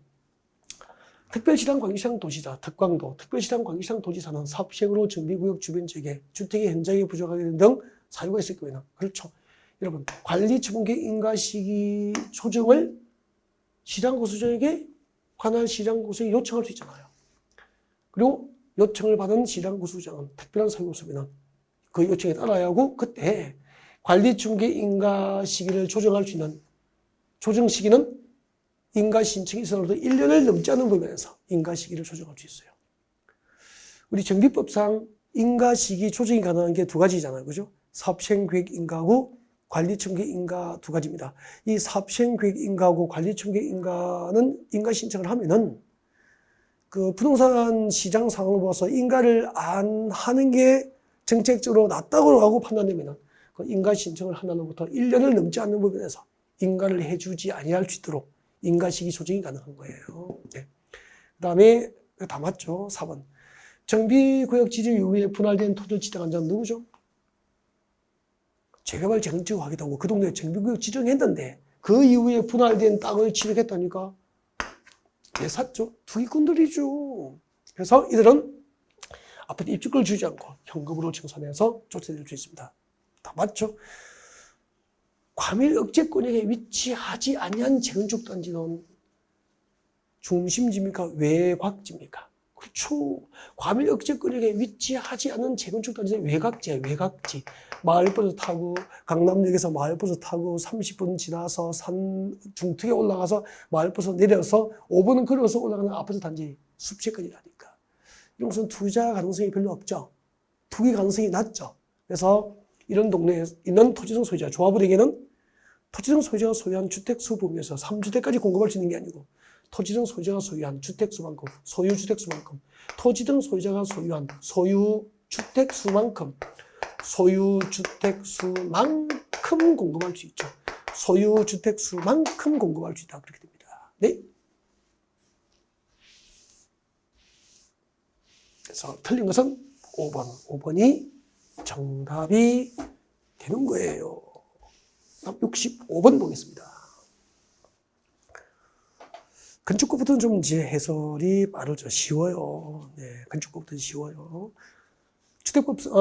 특별시장 관계시장 도지사, 특광도, 특별시장 관계시장 도지사는 사업 시행으로 정비구역 주변 지역에 주택의 현장이 부족하게 된 등 사유가 있을 경우에는 그렇죠. 여러분 관리 처분 계획 인가 시기 조정을 시장구수장에게 관할 시장구수장이 요청할 수 있잖아요. 그리고 요청을 받은 시장구수장은 특별한 사유가 없으면 그 요청에 따라야 하고 그때 관리 처분 계획 인가 시기를 조정할 수 있는 조정 시기는 인가 신청이 있어도 1년을 넘지 않은 범위에서 인가 시기를 조정할 수 있어요. 우리 정비법상 인가 시기 조정이 가능한 게 두 가지잖아요. 그죠? 사업 시행 계획 인가하고 관리청계 인가 두 가지입니다. 이 사업시행계획 인가하고 관리청계 인가는 인가 신청을 하면은 그 부동산 시장 상황을 봐서 인가를 안 하는 게 정책적으로 낫다고 하고 판단되면은 그 인가 신청을 한 날로부터 1년을 넘지 않는 부분에서 인가를 해주지 아니할 수 있도록 인가 시기 조정이 가능한 거예요. 네. 그 다음에 다 맞죠? 4번. 정비구역 지정 이후에 분할된 토지를 지정한 자는 누구죠? 재개발 재건축하기도 하고 그 동네에 정비구역 지정했는데 그 이후에 분할된 땅을 취득했다니까 왜 샀죠? 투기꾼들이죠. 그래서 이들은 앞에 입주권을 주지 않고 현금으로 청산해서 조치될 수 있습니다. 다 맞죠? 과밀 억제권역에 위치하지 아니한 재건축 단지는 중심지입니까? 외곽지입니까? 그렇죠. 과밀 억제권역에 위치하지 않은 재건축 단지는 외곽지예요. 외곽지. 마을버스 타고 강남역에서 마을버스 타고 30분 지나서 산 중턱에 올라가서 마을버스 내려서 5분은 걸어서 올라가는 아파트 단지 수십 건이라니까. 이런 것은 투자 가능성이 별로 없죠. 투기 가능성이 낮죠. 그래서 이런 동네에 있는 토지등 소유자, 조합원에게는 토지등 소유자가 소유한 주택수 범위에서 3주택까지 공급할 수 있는 게 아니고 토지등 소유자가 소유한 주택수만큼, 소유주택수만큼, 토지등 소유자가 소유한 소유주택수만큼 공급할 수 있죠. 소유주택수만큼 공급할 수 있다. 그렇게 됩니다. 네. 그래서 틀린 것은 5번. 5번이 정답이 되는 거예요. 65번 보겠습니다. 건축법부터는 좀 이제 해설이 빠르죠. 쉬워요. 네, 건축법부터는 쉬워요.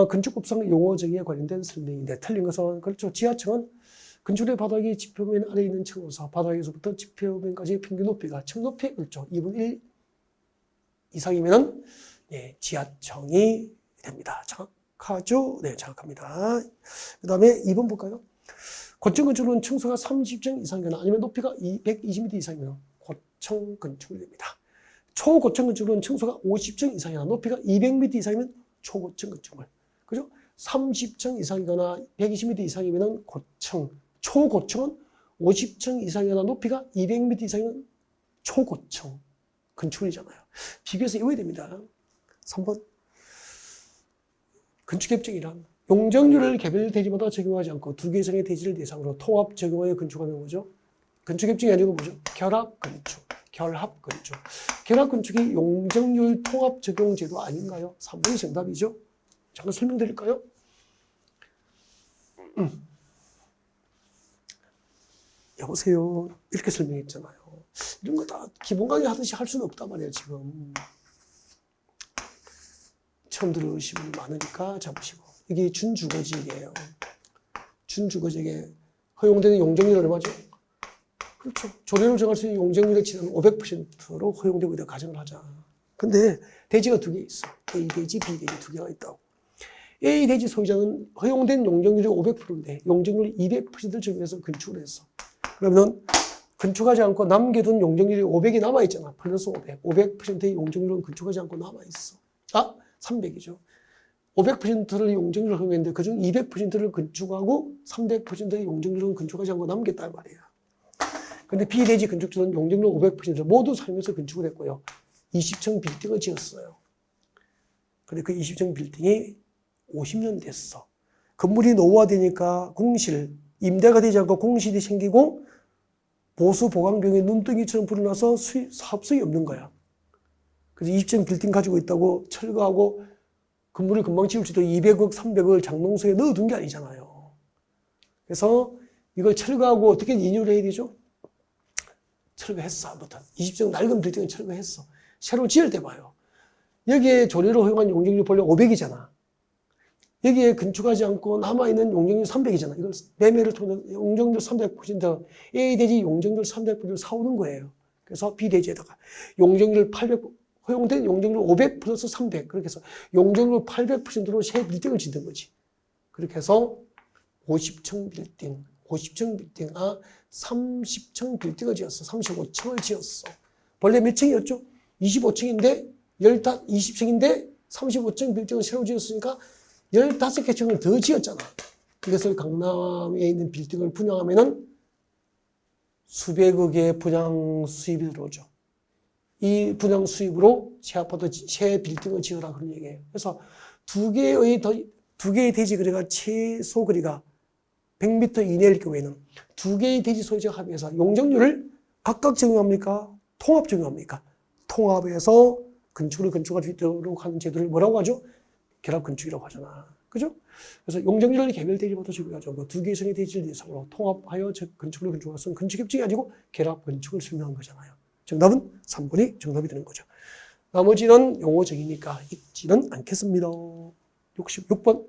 건축법상 용어 정의에 관련된 설명인데 틀린 것은 그렇죠. 지하층은 건축의 바닥이 지표면 아래에 있는 층으로서 바닥에서부터 지표면까지의 평균 높이가 층 높이 그렇죠. 2분의 1 이상이면은 네, 지하층이 됩니다. 정확하죠? 네, 정확합니다. 그 다음에 2번 볼까요? 고층 건축은 층수가 30층 이상이거나 아니면 높이가 120m 이상이면 고층 건축이 됩니다. 초고층 건축은 층수가 50층 이상이거나 높이가 200m 이상이면 초고층 건축물. 그죠? 30층 이상이거나 120m 이상이면 고층. 초고층은 50층 이상이거나 높이가 200m 이상이면 초고층 건축물이잖아요. 비교해서 외워야 됩니다. 3번. 건축협정이란 용적률을 개별 대지마다 적용하지 않고 두 개 이상의 대지를 대상으로 통합 적용하여 건축하는 거죠. 건축협정이 아니고 뭐죠? 결합건축. 결합건축. 결합건축이 용적률 통합 적용 제도 아닌가요? 3번이 정답이죠. 잠깐 설명드릴까요? 여보세요. 이렇게 설명했잖아요. 이런 거 다 기본 강의 하듯이 할 수는 없단 말이에요, 지금. 처음 들으신 분이 많으니까 잡으시고. 이게 준주거지역이에요. 준주거지역에 허용되는 용적률이 얼마죠? 그렇죠. 조례를 정할 수 있는 용적률의 치는 500%로 허용되고 있다고 가정을 하자. 근데 대지가 두 개 있어. A 대지, B 대지 두 개가 있다고. A 대지 소유자는 허용된 용적률이 500%인데 용적률이 200%를 적용해서 건축을 했어. 그러면 건축하지 않고 남겨둔 용적률이 500이 남아있잖아. 플러스 500. 500%의 용적률은 건축하지 않고 남아있어. 300이죠. 500%를 용적률을 허용했는데 그중 200%를 건축하고 300%의 용적률은 건축하지 않고 남겼단 말이에요. 근데 비대지 건축주는 용적률 500%를 모두 사용해서 건축을 했고요. 20층 빌딩을 지었어요. 근데 그 20층 빌딩이 50년 됐어. 건물이 노후화되니까 공실, 임대가 되지 않고 공실이 생기고 보수 보강병이 눈덩이처럼 불어나서 사업성이 없는 거야. 그래서 20층 빌딩 가지고 있다고 철거하고 건물을 금방 지을 수도 200억, 300억을 장롱소에 넣어둔 게 아니잖아요. 그래서 이걸 철거하고 어떻게 인유를 해야 되죠? 철거했어, 아무튼. 20층 낡은 빌딩은 철거했어. 새로 지을 때 봐요. 여기에 조례로 허용한 용적률 본래 500이잖아. 여기에 건축하지 않고 남아있는 용적률 300이잖아. 이걸 매매를 통해 용적률 300% A 대지 용적률 300%를 사오는 거예요. 그래서 B 대지에다가 용적률 800, 허용된 용적률 500 플러스 300. 그렇게 해서 용적률 800%로 새 빌딩을 짓는 거지. 그렇게 해서 50층 빌딩, 30층 빌딩을 지었어. 35층을 지었어. 원래 몇 층이었죠? 25층인데, 20층인데 35층 빌딩을 새로 지었으니까 15개 층을 더 지었잖아. 이것을 강남에 있는 빌딩을 분양하면은 수백억의 분양 수입이 들어오죠. 이 분양 수입으로 새 아파트, 새 빌딩을 지어라 그런 얘기예요. 그래서 두 개의 대지 거리가 최소 거리가 100m 이내일 경우에는 두 개의 대지 소유자가 합의해서 용적률을 각각 적용합니까? 통합 적용합니까? 통합해서 건축을 건축할 수 있도록 하는 제도를 뭐라고 하죠? 결합 건축이라고 하잖아. 그죠? 그래서 용적률을 개별 대지부터 적용하죠. 두 개 이상의 대지를 대상으로 통합하여 건축을 건축할 수 있는 건축협정이 아니고 결합 건축을 설명한 거잖아요. 정답은 3번이 정답이 되는 거죠. 나머지는 용어적이니까 읽지는 않겠습니다. 66번.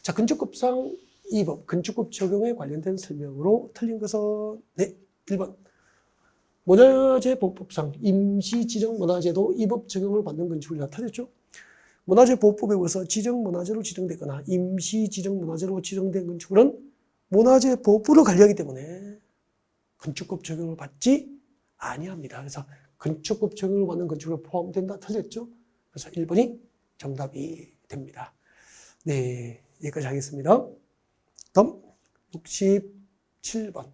자, 건축법상 2법, 건축법 적용에 관련된 설명으로 틀린 것은 네, 1번. 문화재보호법상 임시지정문화재도 이 법 적용을 받는 건축을 나타냈죠. 문화재보호법에 의해서 지정문화재로 지정되거나 임시지정문화재로 지정된 건축물은 문화재보호법을 관리하기 때문에 건축법 적용을 받지 아니합니다. 그래서 건축법 적용을 받는 건축물에 포함된다 틀렸죠. 그래서 1번이 정답이 됩니다. 네, 여기까지 하겠습니다. 다음 67번.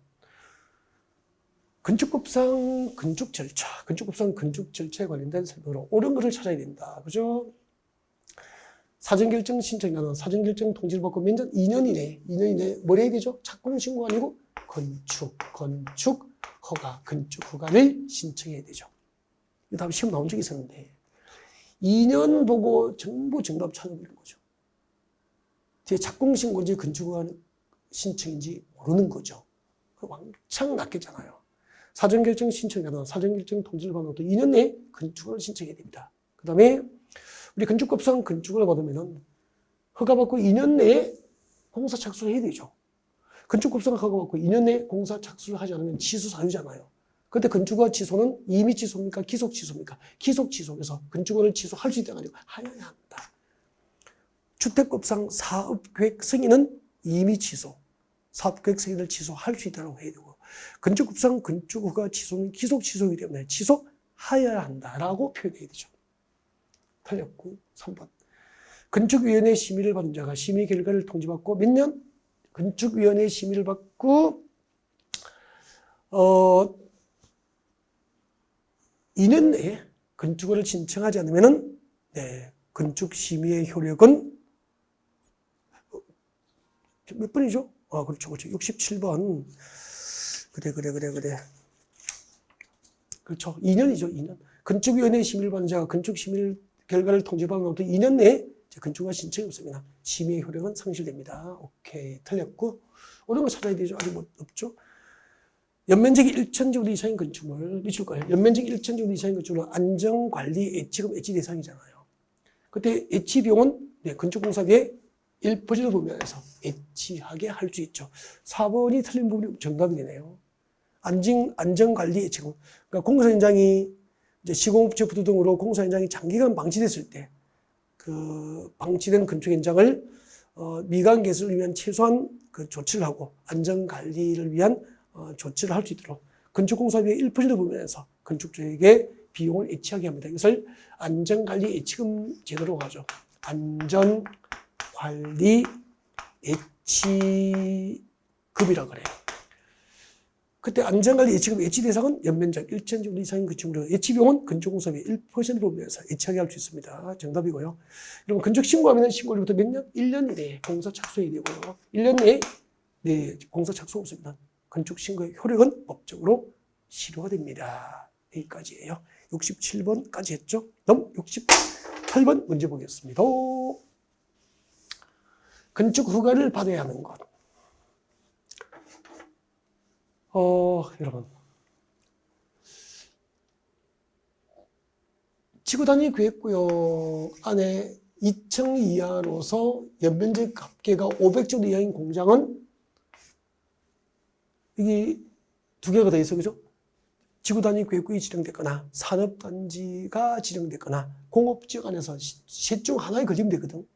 건축법상 건축 절차, 건축법상 건축 절차에 관련된 설명으로 옳은 것을 찾아야 된다. 그죠? 사전결정 신청이나 사전결정 통지를 받고 몇 년? 2년 이내 뭘 해야 되죠? 착공 신고 아니고 건축 허가, 건축 허가를 신청해야 되죠. 이 다음 시험 나온 적이 있었는데 2년 보고 전부 정답 찾아버리는 거죠. 뒤에 착공 신고인지 건축 허가 신청인지 모르는 거죠. 왕창 낚였잖아요. 사전결정 신청이나 사전결정 통지를 받는 것도 2년 내에 건축을 신청해야 됩니다. 그 다음에 우리 건축법상 건축을 받으면 허가받고 2년 내에 공사 착수를 해야 되죠. 건축법상 허가받고 2년 내에 공사 착수를 하지 않으면 취소 사유잖아요. 그때 건축허가 취소는 임의 취소입니까? 기속 취소입니까? 기속 취소에서 건축허가를 취소할 수 있다가 아니고 하여야 한다. 주택법상 사업계획 승인은 임의 취소, 사업계획 승인을 취소할 수 있다고 해야 되고 건축법상 건축허가 취소는 기속 취소이기 때문에 취소하여야 한다라고 표현해야 되죠. 틀렸고 3번. 건축위원회 심의를 받은 자가 심의 결과를 통지받고 몇 년? 건축위원회 심의를 받고 2년 내에 건축을 신청하지 않으면은 네, 건축심의의 효력은 몇 번이죠? 그렇죠. 67번. 그래. 그렇죠. 2년이죠, 2년. 건축위원회 심의를 받은 자가 건축심의 결과를 통지받은 것도 2년 내에 건축허가 신청이 없습니다. 심의의 효력은 상실됩니다. 오케이. 틀렸고. 어려운 거 찾아야 되죠. 아직 없죠. 연면적이 1,000제곱 이상인 건축물 미칠 거예요. 연면적이 1,000제곱 이상인 건축물은 안전관리 예치금 예치 대상이잖아요. 그때 예치 비용은 네, 건축공사비의 1%를 보면서 예치하게 할 수 있죠. 4번이 틀린 부분이 정답이 되네요. 안전관리 예치금. 그러니까 공사 현장이 이제 시공업체 부도 등으로 공사 현장이 장기간 방치됐을 때 그 방치된 건축 현장을 미관 개설을 위한 최소한 그 조치를 하고 안전관리를 위한 조치를 할 수 있도록 건축공사비의 1%를 보면서 건축주에게 비용을 예치하게 합니다. 이것을 안전관리 예치금 제도로 하죠. 안전관리 예치급이라고 그래요. 그때 안전관리 예치급 예치 대상은 연면적 1,000제곱 이상인 건축물로 예치비용은 건축공사비의 1%를 보면서 예치하게 할 수 있습니다. 정답이고요. 여러분 건축 신고하면 신고일부터 몇 년? 1년 내에 공사 착수해야 되고요. 1년 내에 네, 공사 착수 없습니다. 건축 신고의 효력은 법적으로 실효가 됩니다. 여기까지예요. 67번까지 했죠. 다음 68번 문제 보겠습니다. 건축 허가를 받아야 하는 것. 여러분. 지구단위 계획구역 안에 2층 이하로서 연면적 합계가 500제곱 이하인 공장은 이게 두 개가 더 있어, 그죠? 지구단위 계획구역이 지정됐거나 산업단지가 지정됐거나 공업지역 안에서 셋 중 하나에 걸리면 되거든.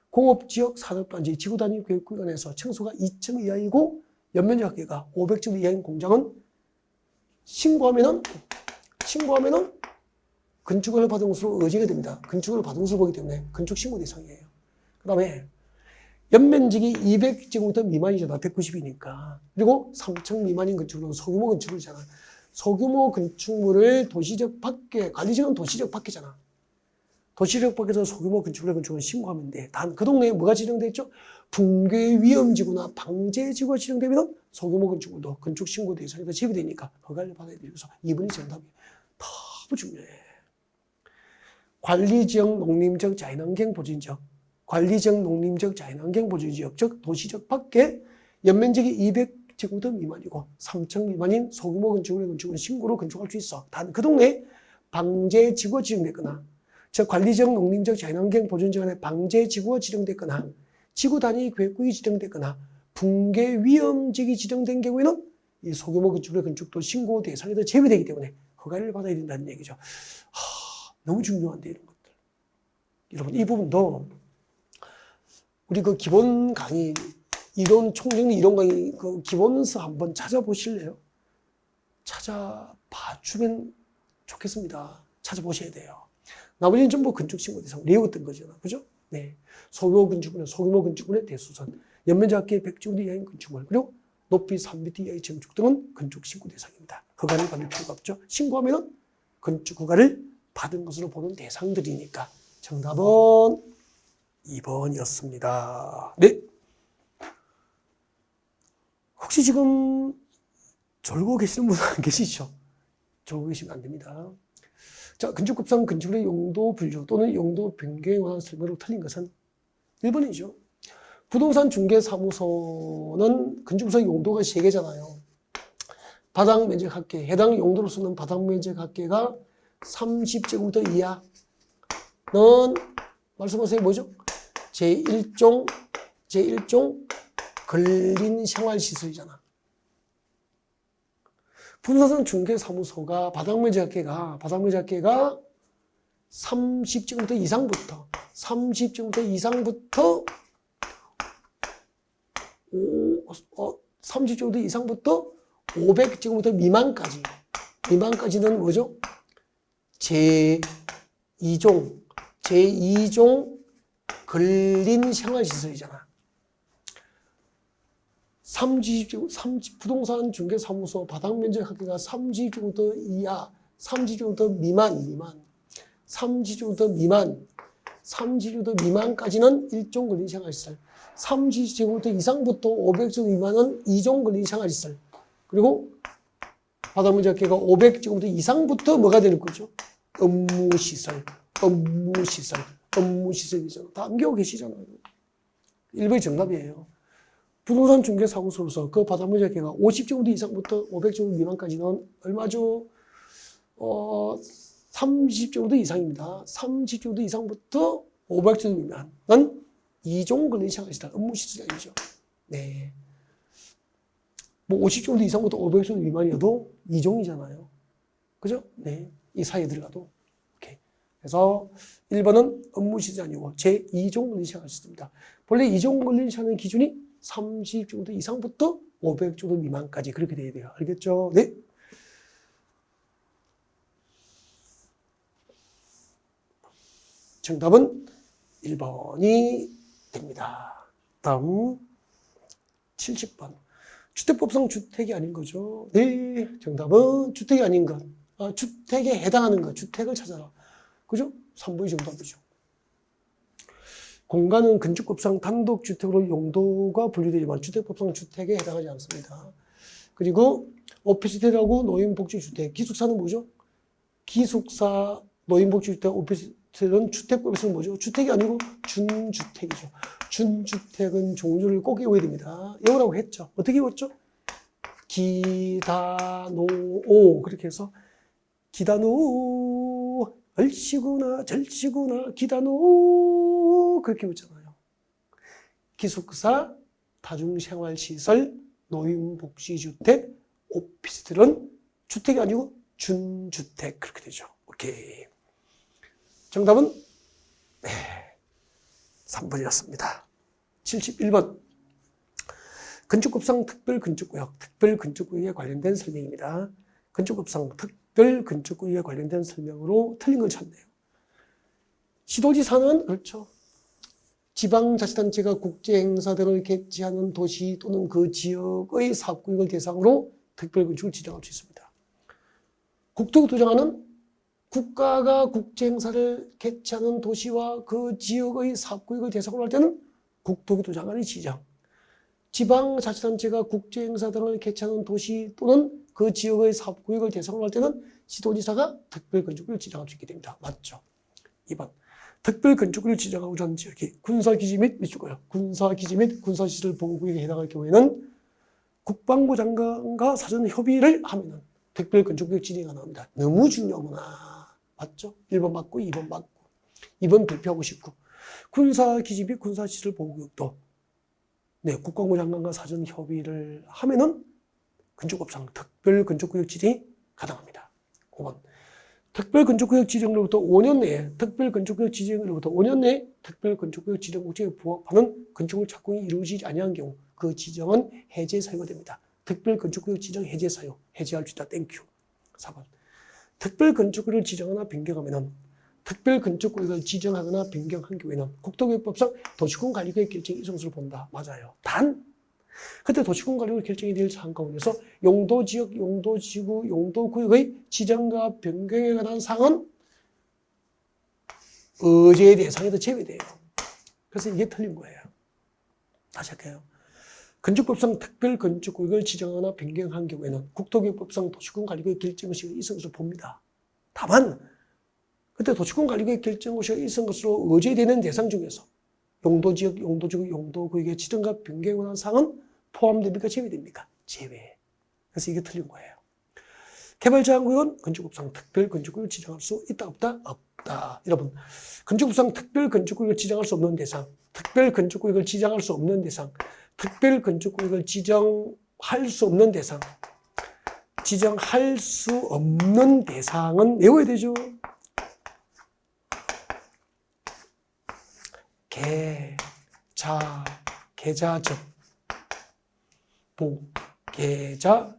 공업지역, 산업단지, 지구단위 계획구역 안에서 층수가 2층 이하이고 연면적 합계가 500제곱 이하인 공장은 신고하면은 건축을 받은 것으로 의제가 됩니다. 건축을 받은 것으로 보기 때문에 건축 신고 대상이에요. 그 다음에 연면적이 200제곱미터 미만이잖아. 190이니까. 그리고 3층 미만인 건축물은 소규모 건축물이잖아. 소규모 건축물을 도시적 밖에, 관리적은 도시적 밖이잖아. 도시적 밖에서 소규모 건축물의 건축을 신고하면 돼. 단 그 동네에 뭐가 지정돼 있죠? 붕괴 위험지구나 방제지구가 지정되면 소규모 건축물도 건축 신고 대상에서 제외되니까 허가를 받아야 되면서 2번이 정답이에요. 너무 중요해. 관리지역 농림적 자연환경 보존지역, 관리지역 농림적 자연환경 보존지역, 즉 도시적 밖에 연면적이 200제곱미터 미만이고 3층 미만인 소규모 건축물의 건축은 신고로 건축할 수 있어. 단 그 동네에 방제지구가 지정됐거나, 즉 관리적 농림적 자연환경 보존지역에 방제지구가 지정됐거나, 지구 단위 계획구역이 지정됐거나, 붕괴 위험지역이 지정된 경우에는 이 소규모 건축물의 건축도 신고 대상에서 제외되기 때문에 허가를 받아야 된다는 얘기죠. 너무 중요한데 이런 것들. 여러분 이 부분도 우리 그 기본 강의 이론 총정리 이론 강의 그 기본서 한번 찾아보실래요? 찾아봐 주면 좋겠습니다. 찾아보셔야 돼요. 나머지는 전부 건축신고 대상 외웠던 거잖아. 그죠? 네. 소규모 건축물의 대수선, 연면적 합계 100제곱미터 이하인 건축물, 그리고 높이 3m 이하의 건축 등은 건축신고 대상입니다. 허가를 받을 필요가 없죠. 신고하면 건축 허가를 받은 것으로 보는 대상들이니까 정답은 2번이었습니다. 네. 혹시 지금 졸고 계시는 분 안 계시죠? 졸고 계시면 안 됩니다. 자, 건축급상 건축물의 용도 분류 또는 용도 변경에 관한 설명으로 틀린 것은 1번이죠. 부동산 중개사무소는 건축사 용도가 3개잖아요. 바닥 면적 합계, 해당 용도로 쓰는 바닥 면적 합계가 30제곱미터 이하는 말씀하세요. 뭐죠? 제1종 근린 생활시설이잖아. 부동산 중개사무소가 바닥 면적 합계가 30제곱미터 이상부터 500제곱미터 미만까지는 뭐죠? 제2종 근린 생활시설이잖아. 부동산 중개사무소 바닥 면적 합계가 30제곱미터 이하, 30제곱미터 미만까지는 1종 근린 생활시설. 30제곱미터 이상부터 500제곱미터 미만은 2종 근린 생활시설. 그리고 바닥 면적 합계가 500제곱미터 이상부터 뭐가 되는 거죠? 업무시설이잖아. 다 암기하고 계시잖아요. 1번이 정답이에요. 부동산 중개사무소로서 그 바닥 면적 합계가 50제곱미터 이상부터 500제곱미터 미만까지는 얼마죠? 30제곱미터 이상입니다. 30제곱미터 이상부터 500제곱미터 미만은 2종 근린 생활시설, 업무시설이죠. 네. 뭐 50제곱미터 이상부터 500제곱미터 미만이어도 2종이잖아요. 그죠? 네. 이 사이에 들어가도. 오케이. 그래서 1번은 업무시설이 아니고 제2종 근린 생활시설입니다. 본래 2종 근린 생활 기준이 30제곱미터 이상부터 500제곱미터 미만까지 그렇게 돼야 돼요. 알겠죠? 네. 정답은 1번이 됩니다. 다음 70번. 주택법상 주택이 아닌 거죠. 네, 정답은 주택이 아닌 것. 주택에 해당하는 것. 주택을 찾아라. 그죠? 3번이 정답이죠. 공간은 건축법상 단독주택으로 용도가 분류되지만 주택법상 주택에 해당하지 않습니다. 그리고 오피스텔하고 노인복지주택, 기숙사는 뭐죠? 기숙사, 노인복지주택, 오피스텔은 주택법에서는 뭐죠? 주택이 아니고 준주택이죠. 준주택은 종류를 꼭 외워야 됩니다. 외우라고 했죠. 어떻게 외웠죠? 기다노오 그렇게 해서 기다노 얼씨구나 절씨구나 기다노 그렇게 외웠잖아요. 기숙사, 다중생활시설, 노인복지주택, 오피스텔은 주택이 아니고 준주택 그렇게 되죠. 오케이. 정답은 3번이었습니다. 71번. 건축법상 특별건축구역, 특별건축구역에 관련된 설명입니다. 건축법상 특별건축구역에 관련된 설명으로 틀린 걸 찾네요. 시도지사는 그렇죠. 지방자치단체가 국제행사 등을 개최하는 도시 또는 그 지역의 사업구역을 대상으로 특별건축을 지정할 수 있습니다. 국토부 도정하는 국가가 국제행사를 개최하는 도시와 그 지역의 사업구역을 대상으로 할 때는 국토교토 장관이 지정. 지방자치단체가 국제행사 등을 개최하는 도시 또는 그 지역의 사업구역을 대상으로 할 때는 시도지사가 특별건축구역을 지정할 수 있게 됩니다. 맞죠? 2번. 특별건축구역을 지정하고자 하는 지역이 군사기지 및 밑주고요. 군사기지 및 군사시설 보호구역에 해당할 경우에는 국방부 장관과 사전 협의를 하면은 특별건축구역 지정이 나옵니다. 너무 중요하구나. 맞죠? 1번 맞고 2번 맞고 2번 발표하고 싶고 군사기지 및 군사시설 보호구역도 네, 국방부 장관과 사전 협의를 하면은 건축법상 특별건축구역 지정이 가능합니다. 5번 특별건축구역 지정으로부터 5년 내에 특별건축구역 지정으로부터 5년 내에 특별건축구역 지정 목적에 부합하는 건축물 착공이 이루어지지 아니한 경우 그 지정은 해제 사유가 됩니다. 특별건축구역 지정 해제 사유 해제할 수 있다. 땡큐. 4번 특별건축구역을 지정하거나 변경하면 특별건축구역을 지정하거나 변경한 경우에는 국토교육법상 도시군관리구역 결정이 이성수를 본다. 맞아요. 단 그때 도시군관리구역 결정이 될 사항 가운데서 용도지역, 용도지구, 용도구역의 지정과 변경에 관한 사항은 의제 대상에도 제외돼요. 그래서 이게 틀린 거예요. 다시 할게요. 건축법상 특별건축구역을 지정하거나 변경한 경우에는 국토교육법상 도시군관리구역 결정의식의 이성수를 봅니다. 다만 그때 도시군관리구역 결정의식의 이성 것으로 의제되는 대상 중에서 용도지역, 용도지구, 용도구역의 지정과 변경에 관한 사항은 포함됩니까? 제외됩니까? 제외. 그래서 이게 틀린 거예요. 개발제한구역은 건축법상 특별건축구역을 지정할 수 있다, 없다? 없다. 여러분, 건축법상 특별건축구역을 지정할 수 없는 대상, 특별건축구역을 지정할 수 없는 대상, 특별건축구역을 지정할 수 없는 대상, 지정할 수 없는 대상은 외워야 되죠. 계좌접보, 계좌접보,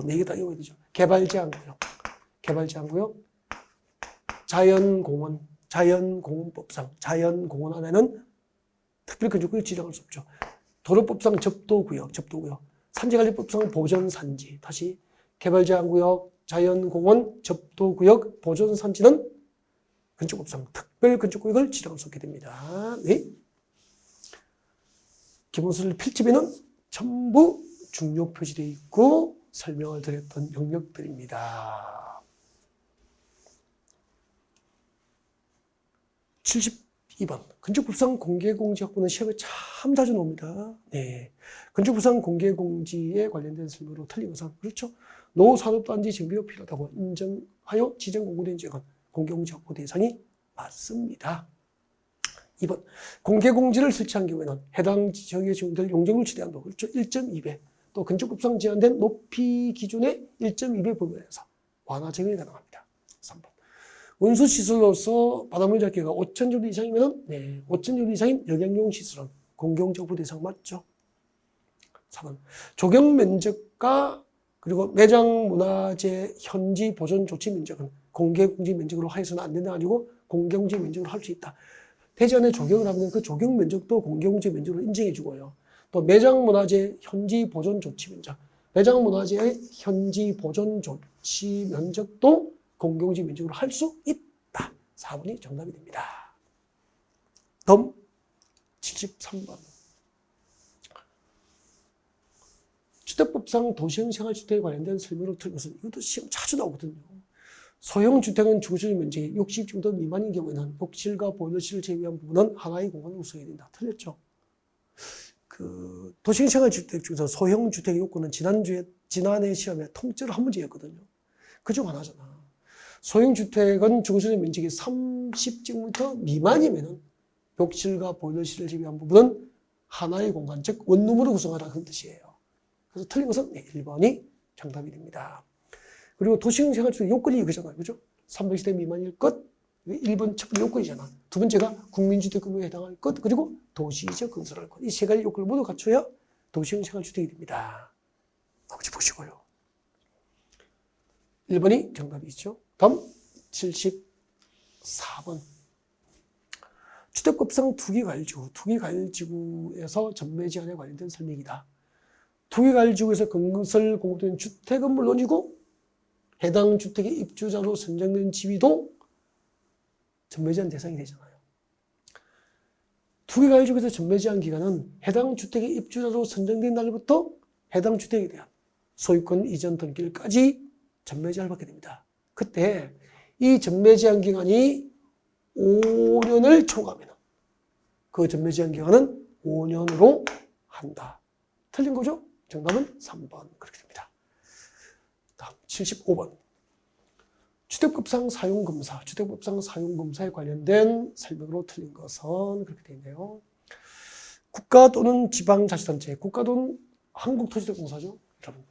4개 다 외워야 되죠. 개발제한구역, 자연공원법상, 자연공원 안에는 특별건축구역 지정할 수 없죠. 도로법상 접도구역, 산지관리법상 보전산지, 다시 개발제한구역, 자연공원, 접도구역, 보전산지는 건축법상 특별건축구역을 지정할 수 없게 됩니다. 네. 기본서를 필집에는 전부 중요 표시되어 있고 설명을 드렸던 영역들입니다. 72번. 건축법상 공개공지 확보는 시험에 참 자주 나옵니다. 네. 건축법상 공개공지에 관련된 설명으로 틀린 것은 그렇죠. 노산업단지 정비가 필요하다고 인정하여 지정 공고된 지역은 공개공지 확보 대상이 맞습니다. 2번. 공개공지를 설치한 경우에는 해당 지역에 적용될 용적률 최대한도 그렇죠. 1.2배 또 건축법상 제한된 높이 기준의 1.2배 범위에서 완화 적용이 가능합니다. 3번. 운수시설로서 바닷물 잡기가 5,000제곱 이상이면 네, 5,000제곱 이상인 여객용 시설은 공개공지 확보 대상 맞죠. 4번. 조경 면적과 그리고 매장 문화재 현지 보존 조치 면적은 공개공지 면적으로 하여서는 안 된다 아니고 공개공지 면적으로 할 수 있다. 대전에 조경을 하면 그 조경 면적도 공개공지 면적으로 인정해 주고요. 또 매장 문화재 현지 보존 조치 면적, 매장 문화재의 현지 보존 조치 면적도 공개공지 면적으로 할 수 있다. 4번이 정답이 됩니다. 다음 73번. 주택법상 도시형 생활주택에 관련된 설명을 틀은 것은 이것도 시험 자주 나오거든요. 소형주택은 주거지역 면적이 60제곱미터 미만인 경우에는 욕실과 보일러실을 제외한 부분은 하나의 공간을 구성해야 된다. 틀렸죠? 그 도시형 생활주택 중에서 소형주택의 요건은 지난해 시험에 통째로 한 문제였거든요. 그중 하나잖아. 소형주택은 주거지역 면적이 30제곱미터 미만이면은 욕실과 보일러실을 제외한 부분은 하나의 공간, 즉 원룸으로 구성하라 그런 뜻이에요. 그래서 틀린 것은 1번이 정답이 됩니다. 그리고 도시형 생활주택 요건이 이거잖아요. 그죠? 300세대 미만일 것, 1번 첫 번째 요건이잖아. 두 번째가 국민주택 규모에 해당할 것, 그리고 도시적 건설할 것. 이 세 가지 요건을 모두 갖춰야 도시형 생활주택이 됩니다. 나머지 보시고요. 1번이 정답이죠. 다음. 74번. 주택법상 투기과열지구에서 전매제한에 관련된 설명이다. 투기과열지구에서 건설 공급된 주택은 물론이고 해당 주택의 입주자로 선정된 지위도 전매제한 대상이 되잖아요. 투기과열지구에서 전매제한 기간은 해당 주택의 입주자로 선정된 날부터 해당 주택에 대한 소유권 이전 등기일까지 전매제한을 받게 됩니다. 그때 이 전매제한 기간이 5년을 초과하면 그 전매제한 기간은 5년으로 한다. 틀린 거죠? 정답은 3번 그렇게 됩니다. 다음 75번. 주택법상 사용검사, 주택법상 사용검사에 관련된 설명으로 틀린 것은 그렇게 되어 있네요. 국가 또는 지방자치단체, 국가 또는 한국토지주택공사죠. 여러분.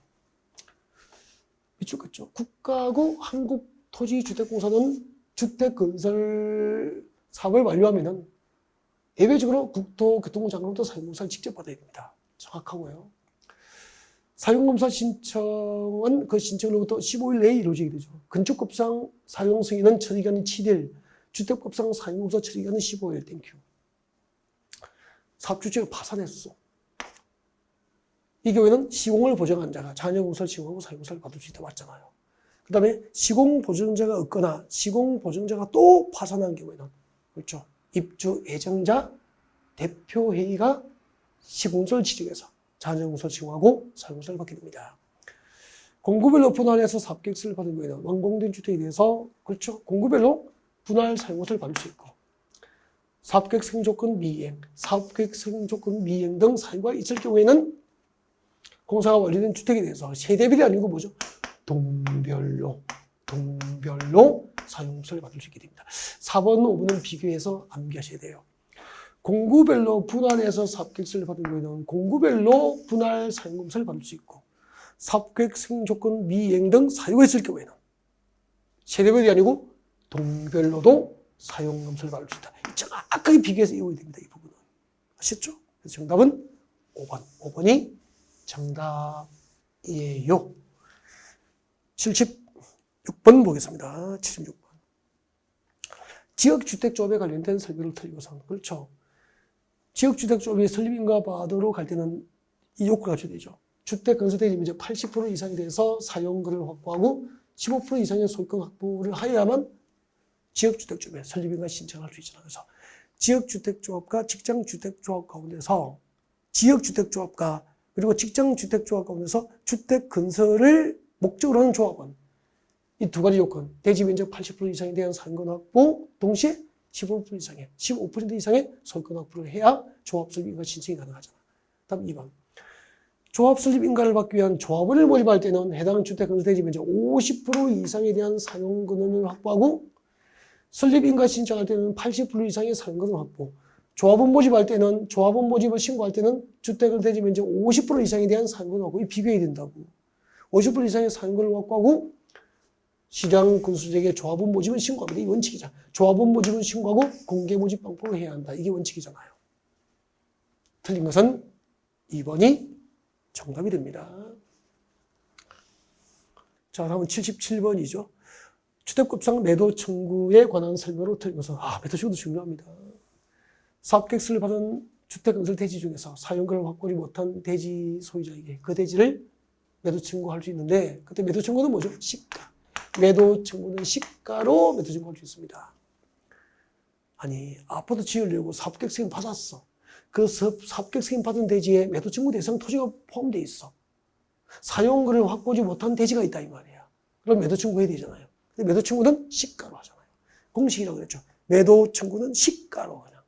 미쳤겠죠? 국가하고 한국토지주택공사는 주택건설 사업을 완료하면 예외적으로 국토교통부 장관부터 사용검사를 직접 받아야 됩니다. 정확하고요. 사용검사 신청은 그 신청으로부터 15일 내에 이루어지게 되죠. 건축법상 사용 승인은 처리기간이 7일, 주택법상 사용검사 처리기간은 15일. 땡큐. 사업주체가 파산했어. 이 경우에는 시공을 보증한 자가 잔여공사를 시공하고 사용공사를 받을 수 있다 맞잖아요. 그 다음에 시공보증자가 없거나 시공보증자가 또 파산한 경우에는 그렇죠. 입주 예정자 대표회의가 시공사를 지정해서 잔여공사를 시공하고 사용공사를 받게 됩니다. 공구별로 분할해서 사업계획서를 받은 경우에는 완공된 주택에 대해서 그렇죠. 공구별로 분할 사용공사를 받을 수 있고 사업계획 승인조건 미이행, 사업계획 승인조건 미이행 등 사유가 있을 경우에는 공사가 완료된 주택에 대해서 세대별이 아니고 뭐죠? 동별로 사용공사를 받을 수 있게 됩니다. 4번, 5번은 비교해서 암기하셔야 돼요. 공구별로 분할해서 사업계획서를 받은 경우에는 공구별로 분할 사용공사를 받을 수 있고 사업계획 승인조건 미이행 등 사유가 있을 경우에는 세대별이 아니고 동별로도 사용검사를 받을 수 있다. 정확하게 비교해서 이용이 됩니다. 이 부분은. 아셨죠? 그래서 정답은 5번. 5번이 정답이에요. 76번 보겠습니다. 76번. 지역주택조합에 관련된 설명을 틀리고선. 그렇죠. 지역주택조합이 설립인가 받으러 갈 때는 이 요건을 갖춰야 되죠. 주택 건설대지 80% 이상이 돼서 사용거를 확보하고 15% 이상의 소유권 확보를 하여야만 지역주택조합에 설립인가 신청할 수 있잖아요. 그래서 지역주택조합과 직장주택조합 가운데서 지역주택조합과 그리고 직장주택조합 가운데서 주택건설을 목적으로 하는 조합은 이 두 가지 요건, 대지 면적 80% 이상에 대한 사용권 확보, 동시에 15% 이상의 소유권 확보를 해야 조합 설립 인가 신청이 가능하잖아. 다음 2번. 조합 설립 인가를 받기 위한 조합원을 모집할 때는 해당 주택 건설 대지 면적 50% 이상에 대한 사용권을 확보하고 설립 인가 신청할 때는 80% 이상의 사용권을 확보. 조합원 모집할 때는 조합원 모집을 신고할 때는 주택을 대지 면적 50% 이상에 대한 사용권을 확보. 이 비교해야 된다고. 50% 이상의 사용권을 확보하고 시장 군수적의 조합원 모집은 신고합니다. 이 원칙이잖아. 조합원 모집은 신고하고 공개 모집 방법을 해야 한다. 이게 원칙이잖아요. 틀린 것은 2번이 정답이 됩니다. 자, 다음은 77번이죠. 주택법상 매도 청구에 관한 설명으로 틀린 것은 매도 청구도 중요합니다. 사업계획서를 받은 주택건설 대지 중에서 사용권을 확보하지 못한 대지 소유자에게 그 대지를 매도 청구할 수 있는데 그때 매도 청구는 뭐죠? 시가. 매도 청구는 시가로 매도 청구할 수 있습니다. 아니 아파트 지으려고 사업계획 승인 받았어. 그 사업계획 승인 받은 대지에 매도 청구 대상 토지가 포함되어 있어. 사용권을 확보하지 못한 대지가 있다 이 말이야. 그럼 매도 청구해야 되잖아요. 근데 매도 청구는 시가로 하잖아요. 공식이라고 그랬죠. 매도 청구는 시가로 그냥.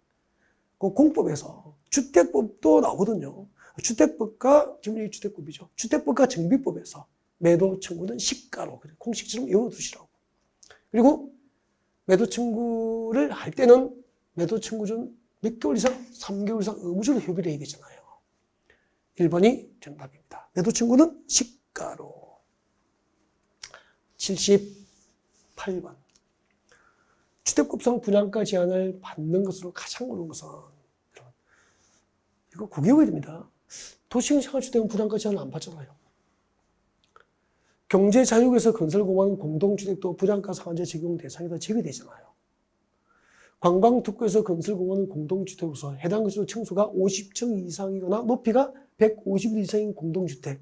그 공법에서 주택법도 나오거든요. 주택법과 지금 주택법이죠. 주택법과 정비법에서 매도 청구는 시가로 그래. 공식처럼 외워두시라고. 그리고 매도 청구를 할 때는 매도 청구 전 몇 개월 이상, 3개월 이상 의무적으로 협의를 해야 되잖아요. 1번이 정답입니다. 매도 청구는 시가로. 78번. 주택법상 분양가 제한을 받는 것으로 가장 어려운 것은 이거 구경해야 됩니다. 도시형 생활주택은 분양가 제한을 안 받잖아요. 경제자유에서 건설공원 공동주택도 분양가 상한제 적용 대상에서 제외되잖아요. 관광특구에서 건설공원은 공동주택으로서 해당 것으로 층수가 50층 이상이거나 높이가 150m 이상인 공동주택,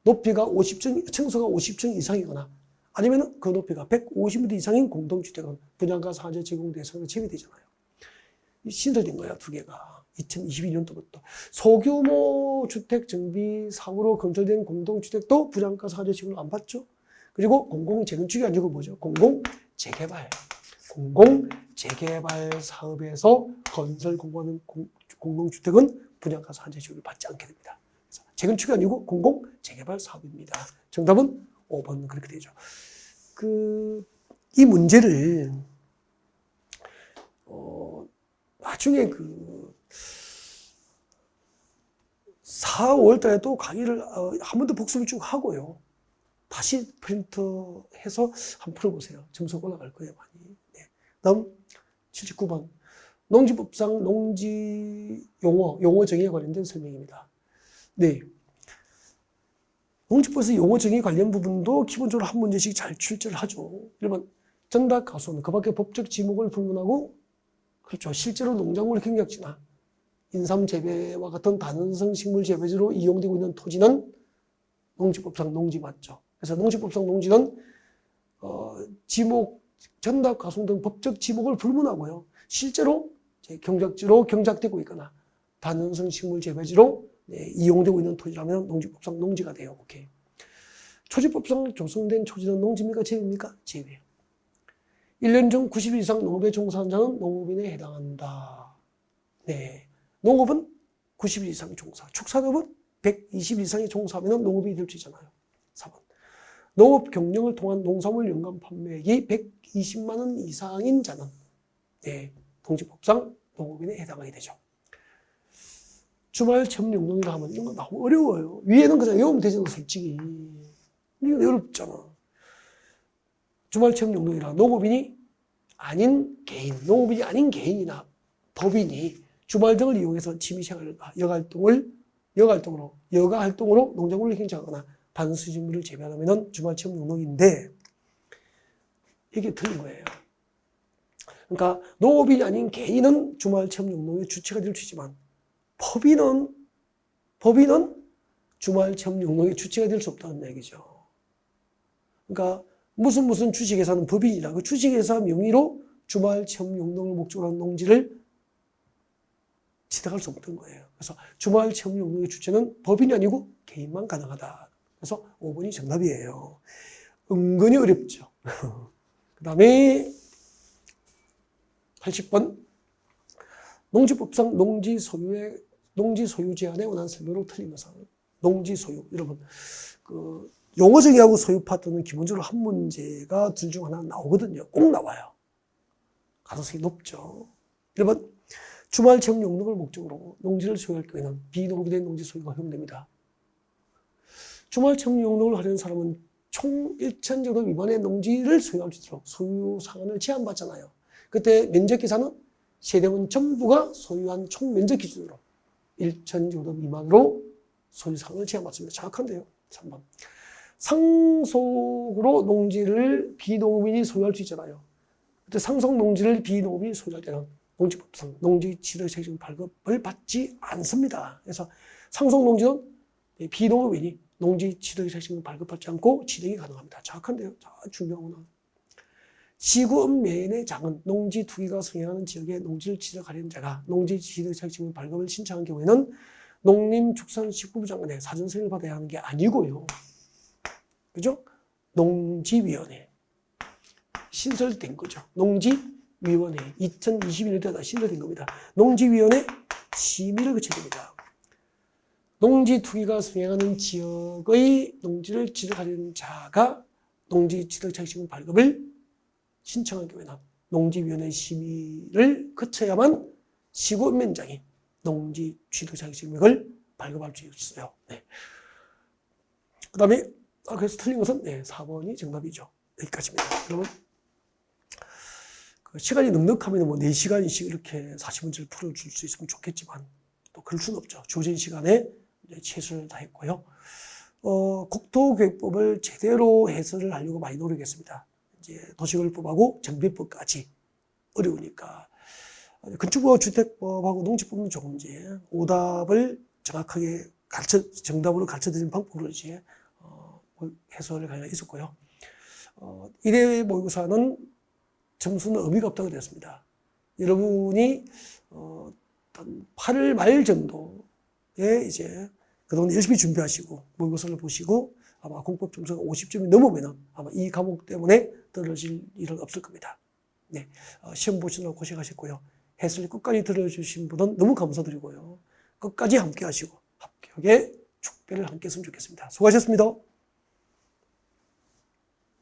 층수가 50층 이상이거나 아니면 그 높이가 150m 이상인 공동주택은 분양가 상한제 적용 대상에서 제외되잖아요. 신설된 거야, 두 개가. 2022년도부터. 소규모 주택 정비 사고로 건설된 공동주택도 분양가 상한제 적용을 안 받죠. 그리고 공공재건축이 아니고 뭐죠? 공공재개발 사업에서 건설 공동주택은 분양가 상한제 적용을 받지 않게 됩니다. 재건축이 아니고 공공재개발 사업입니다. 정답은 5번 그렇게 되죠. 이 문제를 나중에 4, 5월 달에 또 강의를 한 번 더 복습을 쭉 하고요. 다시 프린트해서 한번 풀어보세요. 점수가 올라갈 거예요, 많이. 네. 다음 79번. 농지법상 농지 용어 정의에 관련된 설명입니다. 네. 농지법에서 용어 정의 관련 부분도 기본적으로 한 문제씩 잘 출제를 하죠. 1번 전답 가수는 그 밖에 법적 지목을 불문하고, 그렇죠. 실제로 농작물 경작지나 인삼 재배와 같은 다능성 식물 재배지로 이용되고 있는 토지는 농지법상 농지 맞죠. 그래서 농지법상 농지는 전답 가송 등 법적 지목을 불문하고요. 실제로 경작지로 경작되고 있거나 다능성 식물 재배지로 이용되고 있는 토지라면 농지법상 농지가 돼요. 오케이. 초지법상 조성된 초지는 농지입니까? 재배입니까? 재배예요. 1년 중 90일 이상 농업에 종사한 자는 농업인에 해당한다. 네. 농업은 90일 이상 종사, 축산업은 120일 이상의 종사하면 농업이 될 수 있잖아요. 4번. 농업 경영을 통한 농산물 연간 판매액이 120만 원 이상인 자는 농지법상 농업인에 해당하게 되죠. 주말 체험 용농이라 하면 이런 거 너무 어려워요. 위에는 그냥 외우면 되잖아, 솔직히. 이건 어렵잖아. 주말 체험 용농이라 농업인이 아닌 개인이나 법인이 주말 등을 이용해서 취미생활과 여가활동으로 농작물을 경작하거나 단수식물을 재배하면 주말 체험 용농인데 이게 틀린 거예요. 그러니까 농업인이 아닌 개인은 주말 체험 용농의 주체가 될 수 있지만 법인은 주말 체험 용농의 주체가 될 수 없다는 얘기죠. 그러니까 무슨 주식회사는 법인이라 그 주식회사 명의로 주말 체험 용농을 목적으로 한 농지를 취득할 수 없던 거예요. 그래서 주말 체험 용농의 주체는 법인이 아니고 개인만 가능하다. 그래서 5번이 정답이에요. 은근히 어렵죠. 그 다음에 80번. 농지법상 농지 소유 제한에 관한 설명으로 틀린 것은 농지 소유. 여러분, 용어 정의하고 소유 파트는 기본적으로 한 문제가 둘 중 하나 나오거든요. 꼭 나와요. 가능성이 높죠. 1번. 주말 체험 용농을 목적으로 농지를 소유할 경우에는 비농지된 농지 소유가 허용됩니다. 주말 체험 용농을 하려는 사람은 총 1천 제곱 미만의 농지를 소유할 수 있도록 소유 상한을 제한받잖아요. 그때 면적 계산은 세대원 전부가 소유한 총 면적 기준으로 1천 제곱 미만으로 소유 상한을 제한받습니다. 정확한데요. 3번. 상속으로 농지를 비농업인이 소유할 수 있잖아요. 그때 상속 농지를 비농업인이 소유할 때는 농지법상 농지 취득 책임 발급을 받지 않습니다. 그래서 상속 농지는 비농업인이 농지 취득 책임을 발급받지 않고 취득이 가능합니다. 정확한데요. 자, 중요하구나. 지구읍면의 장은 농지 투기가 성행하는 지역에 농지를 취득하려는 자가 농지 취득 책임을 발급을 신청한 경우에는 농림축산식품부 장관의 사전 승인을 받아야 하는 게 아니고요. 그죠? 농지위원회 신설된 거죠. 농지위원회 2021년도에 신설된 겁니다. 농지위원회 심의를 거쳐야 됩니다. 농지 투기가 성행하는 지역의 농지를 취득하려는 자가 농지 취득 책임 발급을 신청한 경우에는 농지위원회 심의를 거쳐야만 시군면장이 농지 취득 책임을 발급할 수 있어요. 네. 그 다음에 그래서 틀린 것은 4번이 정답이죠. 여기까지입니다. 여러분 시간이 넉넉하면 4시간씩 이렇게 40문제를 풀어줄 수 있으면 좋겠지만 또 그럴 수는 없죠. 주어진 시간에 최선을 다했고요. 국토교육법을 제대로 해설을 하려고 많이 노력했습니다. 이제 도시개발법하고 정비법까지 어려우니까 건축법, 주택법하고 농지법은 조금 이제 오답을 정확하게 정답으로 가르쳐드리는 방법으로 이제 해설을 가능하 있었고요. 1회 모의고사는 점수는 의미가 없다고 되었습니다. 여러분이 한 8월 말 정도에 이제 그동안 열심히 준비하시고 모의고사를 보시고 아마 공법 점수가 50점이 넘으면은 아마 이 과목 때문에 떨어질 일은 없을 겁니다. 네, 시험 보시느라 고생하셨고요. 해설 끝까지 들어주신 분은 너무 감사드리고요. 끝까지 함께 하시고 합격의 축배를 함께 했으면 좋겠습니다. 수고하셨습니다.